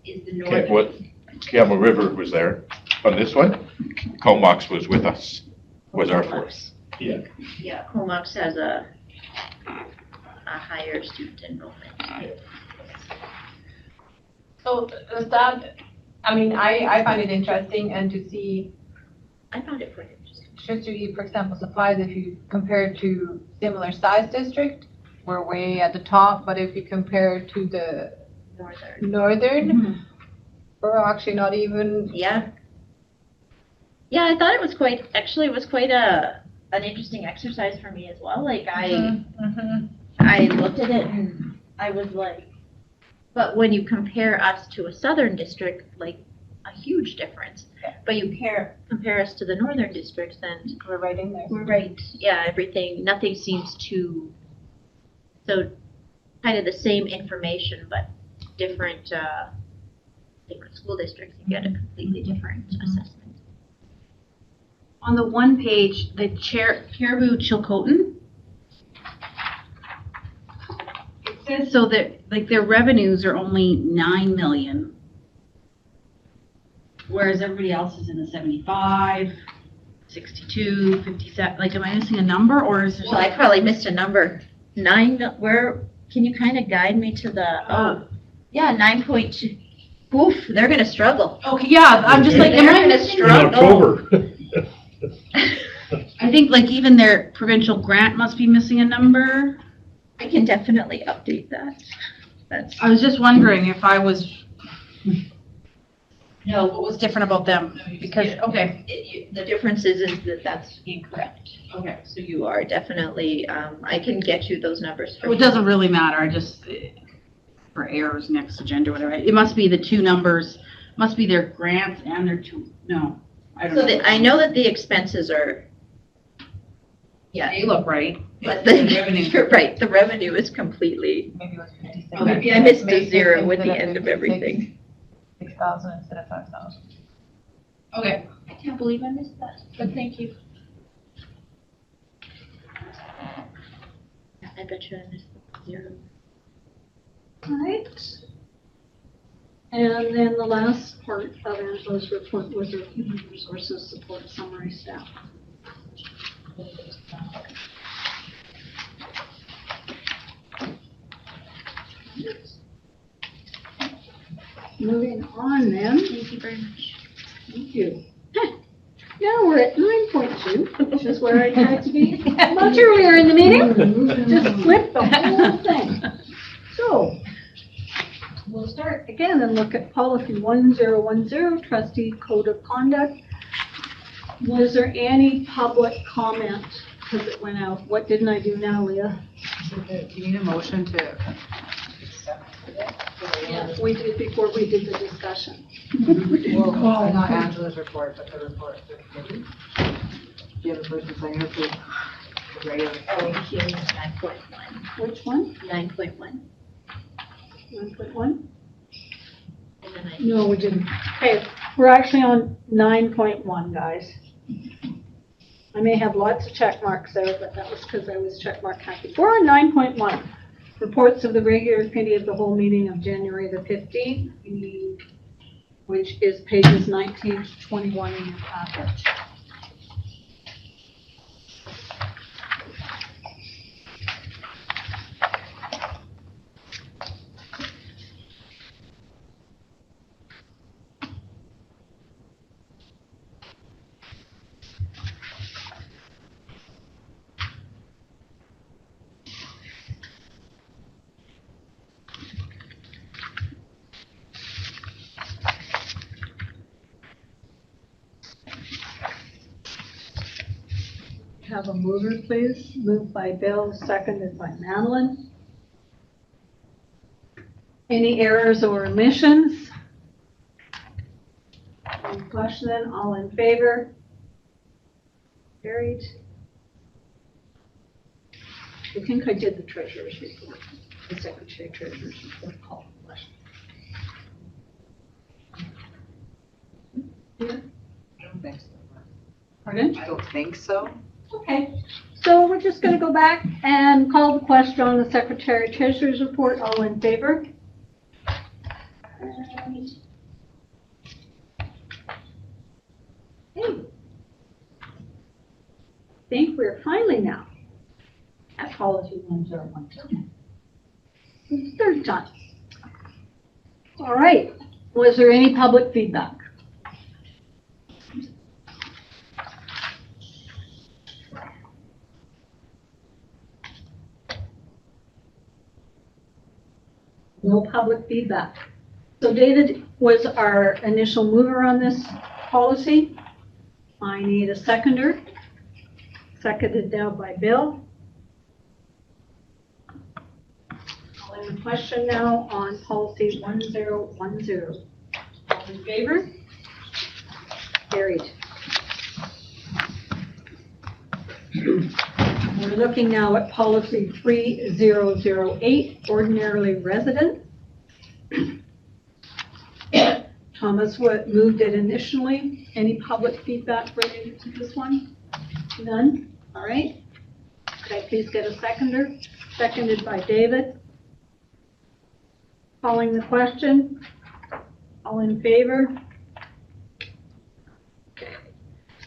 is the northern. Camel River was there. On this one, Comox was with us, was our force. Yeah. Yeah, Comox has a higher student enrollment. So does that, I mean, I find it interesting, and to see I found it quite interesting. Should you eat, for example, supplies, if you compare to similar size district, we're way at the top, but if you compare to the northern, we're actually not even, Yeah. Yeah, I thought it was actually it was quite an interesting exercise for me as well. Like I looked at it and I was like, but when you compare us to a southern district, like a huge difference. But you compare us to the northern districts, then we're right in there. we're right. Yeah, nothing seems to, so kind of the same information, but different school districts, you get a completely different assessment. On the one page, the Caribou Chilcotin, it says so that, like, their revenues are only 9 million, whereas everybody else is in the 75, 62, 57, like, am I missing a number, or is there Well, I probably missed a number. Where, can you kind of guide me to the, yeah, 9.2. Oof, they're gonna struggle. Okay, yeah, I'm just like, am They're I gonna missing? In struggle. October. I think, like, even their provincial grant must be missing a number. I can definitely update that. That's, I was just wondering if I was, what was different about them, because, okay, the difference is that that's incorrect. okay. So you are definitely, I can get you those numbers for It you. doesn't really matter, I just, for errors next agenda, whatever, it must be the two numbers, must be their grants and their two, no, I don't So know. I know that the expenses are, yeah, They look right. but The the, revenue. you're right, the revenue is completely, Maybe it was 56. Oh, maybe I missed the Maybe zero with instead the of end of 56, everything. 6,000 instead of 5,000. Okay. I can't believe I missed that, but thank you. I bet you I missed the zero. Right. And then the last part of Angela's report was her human resources support summary staff. Moving on then. Thank you very much. Thank you. Now we're at 9.2, which is where I tried to be much earlier in the meeting. Just flip the whole thing. So, we'll start again and look at policy 1010, trustee code of conduct. Was there any public comment because it went out? What didn't I do now, Leah? Do you need a motion to accept it? Yes, we did before we did the discussion. Well, not Angela's report, but the report of the committee. Do you have a first and second approve the regular? Oh, here's 9.1. Which one? 9.1. 1.1? And then I, No, we didn't. Okay, we're actually on 9.1, guys. I may have lots of check marks there, but that was because I was check mark happy. We're on 9.1. Reports of the regular committee of the whole meeting of January the 15th, which is pages 19 to 21 in your package. Have a mover, please. Moved by Bill, seconded by Madeline. Any errors or omissions? Any question then? All in favor? Carried. I think I did the treasurer's report, the secretary treasurer's report. Call the question. I don't think so. Pardon? I don't think so. Okay, so we're just gonna go back and call the question on the secretary treasurer's report. All in favor? Hey. Think we're finally now at policy 1012. Third time. All right, was there any public feedback? No public feedback. So David was our initial mover on this policy. I need a seconder. Seconded now by Bill. Calling the question now on policy 1010. All in favor? Carried. We're looking now at policy 3008, ordinarily resident. Thomas moved it initially. Any public feedback related to this one? None? All right. Could I please get a seconder? Seconded by David. Calling the question. All in favor? Okay.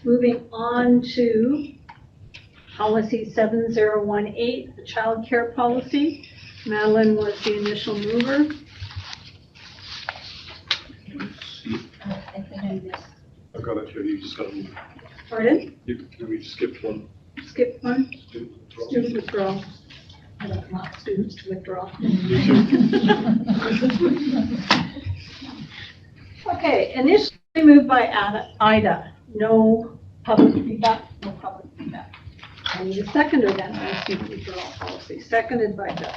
Moving on to policy 7018, the child care policy. Madeline was the initial mover. I've got it here, you just got to, Pardon? we skipped one. Skip one. Student withdrawal. Student withdrawal. I don't want students to withdraw. Okay, initially moved by Ida. No public feedback, no public feedback. I need a seconder then on the student withdrawal policy. Seconded by Bill.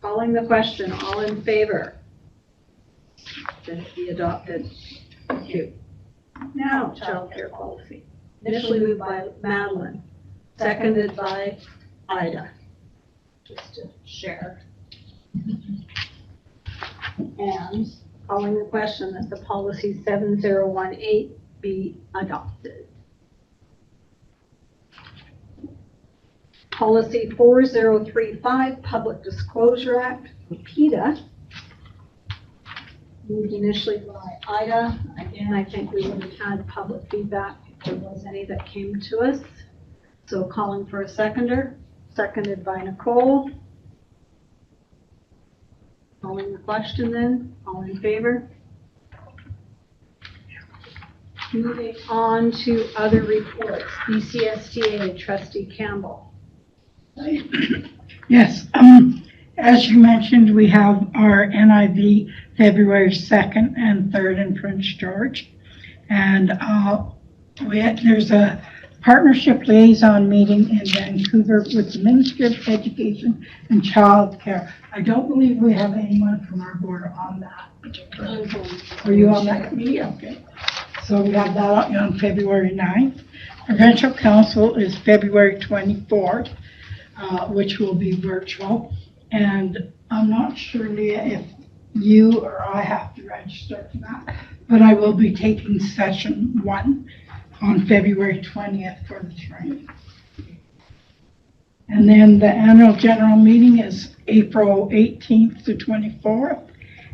Calling the question, all in favor? That it be adopted. Thank you. Now, child care policy. Initially moved by Madeline, seconded by Ida. Just to share. And calling the question that the policy 7018 be adopted. Policy 4035, Public Disclosure Act, PETA. Moved initially by Ida. Again, I think we would have had public feedback if there was any that came to us. So calling for a seconder, seconded by Nicole. Calling the question then, all in favor? Moving on to other reports, BCSTA, Trustee Campbell. Yes, as you mentioned, we have our NIV February 2nd and 3rd in Prince George. And there's a partnership liaison meeting in Vancouver with the Ministry of Education and Child Care. I don't believe we have anyone from our board on that particular. Are you on that committee? Okay. So we have that on February 9th. Provincial Council is February 24th, which will be virtual. And I'm not sure, Leah, if you or I have to register for that, but I will be taking session 1 on February 20th for the training. And then the annual general meeting is April 18th to 24th.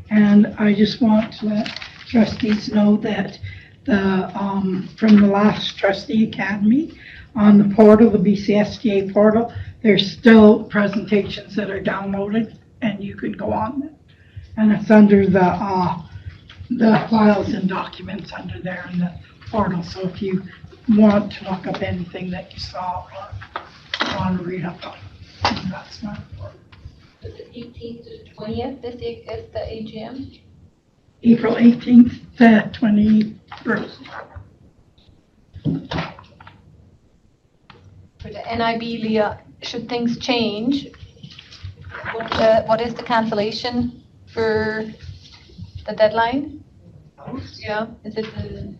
And I just want to let trustees know that from the last trustee academy on the portal, the BCSTA portal, there's still presentations that are downloaded and you can go on them. And it's under the files and documents under there in the portal. So if you want to look up anything that you saw or want to read up on, that's not important. The 18th to the 20th, this is the AGM. April 18th to 21st. For the NIB, Leah, should things change, what is the cancellation for the deadline? Yeah, is it the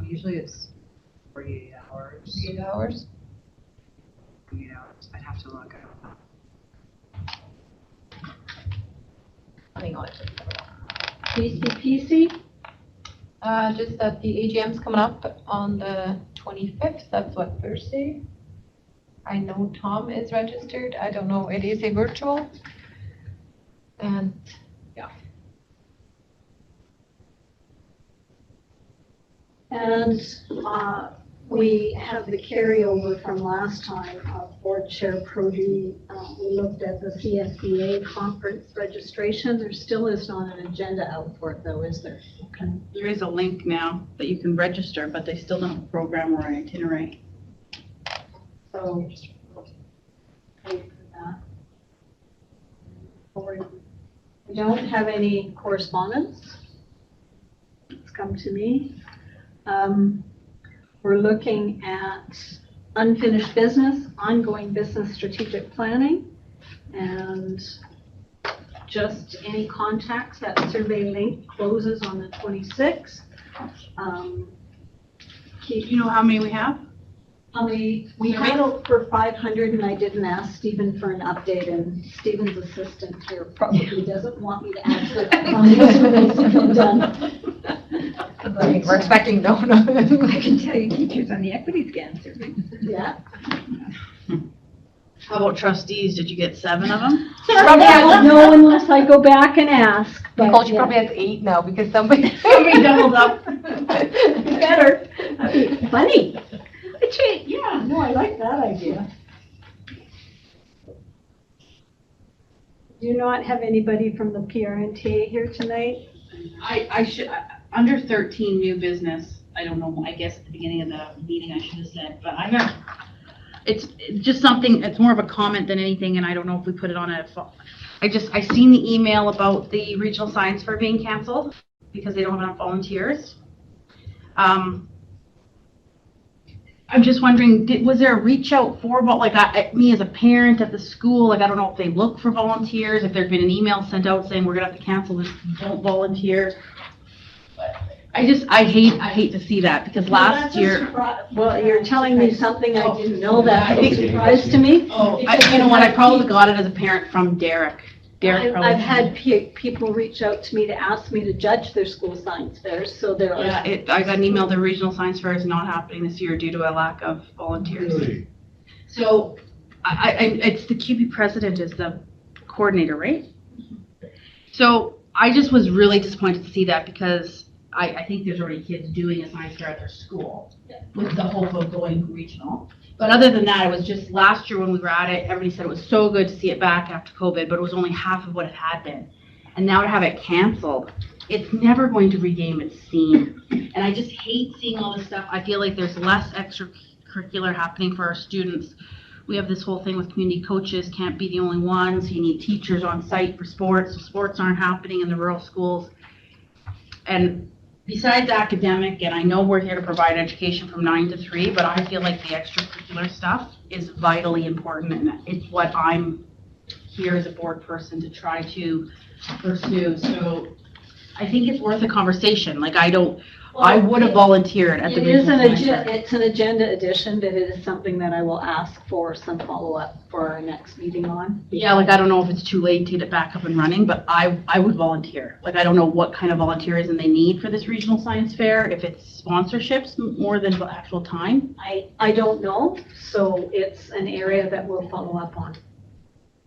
Usually it's 48 hours. 8 hours? 48 hours. I'd have to look. Hang on. BCPC, Just that the AGM's coming up on the 25th, that's what, Thursday? I know Tom is registered, I don't know, it is a virtual. And, yeah. and we have the carryover from last time of Board Chair Prodi. We looked at the CSBA conference registration. There still is not an agenda out for it though, is there? Okay. There is a link now that you can register, but they still don't have a program or an itinerary. So, pay for that. We don't have any correspondence. It's come to me. We're looking at unfinished business, ongoing business strategic planning, and just any contacts. That survey link closes on the 26th. Do you know how many we have? We had out for 500, and I didn't ask Stephen for an update, and Stephen's assistant here probably doesn't want me to ask her how many surveys have been done. We're expecting no. I can tell you teachers on the equity scan survey. Yeah. How about trustees? Did you get 7 of them? I don't know unless I go back and ask, but Nicole, she yeah. probably has 8 now because somebody doubled up. Better. That'd be funny. Yeah, no, I like that idea. Do you not have anybody from the PRNTA here tonight? I should, under 13 new business, I don't know, I guess at the beginning of the meeting I should have said, but I'm not, it's just something, it's more of a comment than anything, and I don't know if we put it on a, I seen the email about the regional science fair being canceled because they don't have enough volunteers. I'm just wondering, was there a reach out for, me as a parent at the school, I don't know if they look for volunteers, if there'd been an email sent out saying we're gonna have to cancel this, don't volunteer. I hate to see that, because last year. Well, you're telling me something I didn't know. That's I a think- surprise to me. You know what, I probably got it as a parent from Derek. Derek probably. I've had people reach out to me to ask me to judge their school science fairs, so there Yeah, are. I got an email, the regional science fair is not happening this year due to a lack of volunteers. Really? So, it's the QB president is the coordinator, right? So, I just was really disappointed to see that because I think there's already kids doing a science fair at their school with the hope of going regional. But other than that, it was just last year when we were at it, everybody said it was so good to see it back after COVID, but it was only half of what it had been. And now to have it canceled, it's never going to regain its steam. And I just hate seeing all this stuff. I feel like there's less extracurricular happening for our students. We have this whole thing with community coaches, can't be the only ones. You need teachers on site for sports. Sports aren't happening in the rural schools. And besides academic, and I know we're here to provide education from 9 to 3, but I feel like the extracurricular stuff is vitally important, and it's what I'm here as a board person to try to pursue. So I think it's worth a conversation. I would have volunteered at the It is regional science fair. it's an agenda addition, but it is something that I will ask for some follow-up for our next meeting on. Yeah, I don't know if it's too late to get it back up and running, but I would volunteer. I don't know what kind of volunteerism they need for this regional science fair, if it's sponsorships more than the actual time. I don't know, so it's an area that we'll follow up on.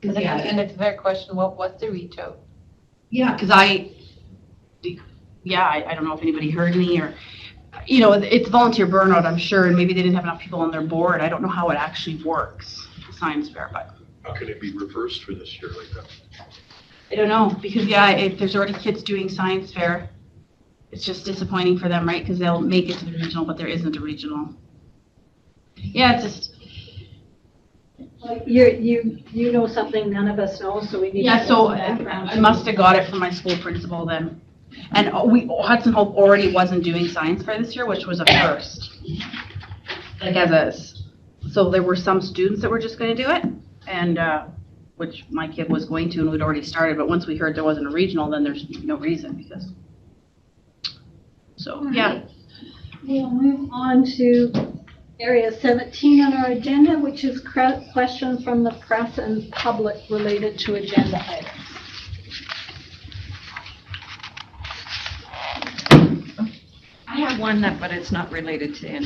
And it's a fair question, what's the reach out? Yeah, because I don't know if anybody heard me or, it's volunteer burnout, I'm sure, and maybe they didn't have enough people on their board. I don't know how it actually works, the science fair, but How can it be reversed for this year like that? I don't know, because if there's already kids doing science fair, it's just disappointing for them, right? Because they'll make it to the regional, but there isn't a regional. Yeah, it's just, You know something none of us know, so we need to yeah, get so some background. I must have got it from my school principal then. And Hudson Hope already wasn't doing science fair this year, which was a first. So there were some students that were just gonna do it, and, which my kid was going to, and we'd already started, but once we heard there wasn't a regional, then there's no reason, because. So, yeah. We'll move on to area 17 on our agenda, which is questions from the press and public related to agenda items. I have one but it's not related to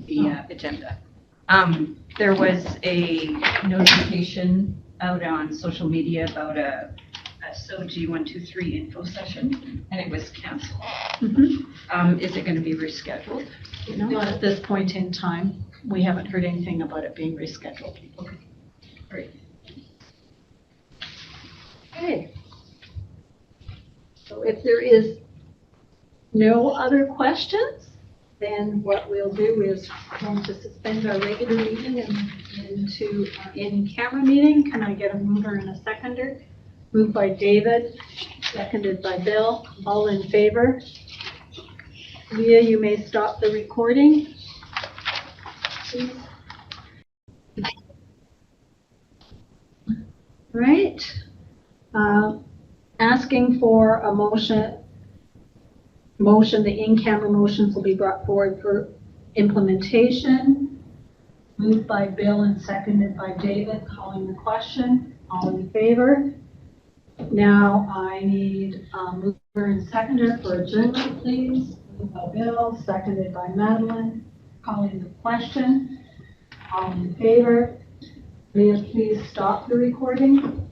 the agenda. There was a notification out on social media about a SOG 123 info session, and it was canceled. Is it going to be rescheduled? Not at this point in time. We haven't heard anything about it being rescheduled. Okay, great. Okay. So if there is no other questions, then what we'll do is going to suspend our regular meeting and into our in-camera meeting. Can I get a mover and a seconder Moved by David, seconded by Bill. All in favor? Leah, you may stop the recording. Please. Right. Asking for a motion, the in-camera motions will be brought forward for implementation. Moved by Bill and seconded by David, calling the question. All in favor? Now I need a mover and seconder for adjournment, please. Moved by Bill, seconded by Madeline, calling the question. All in favor? Leah, please stop the recording.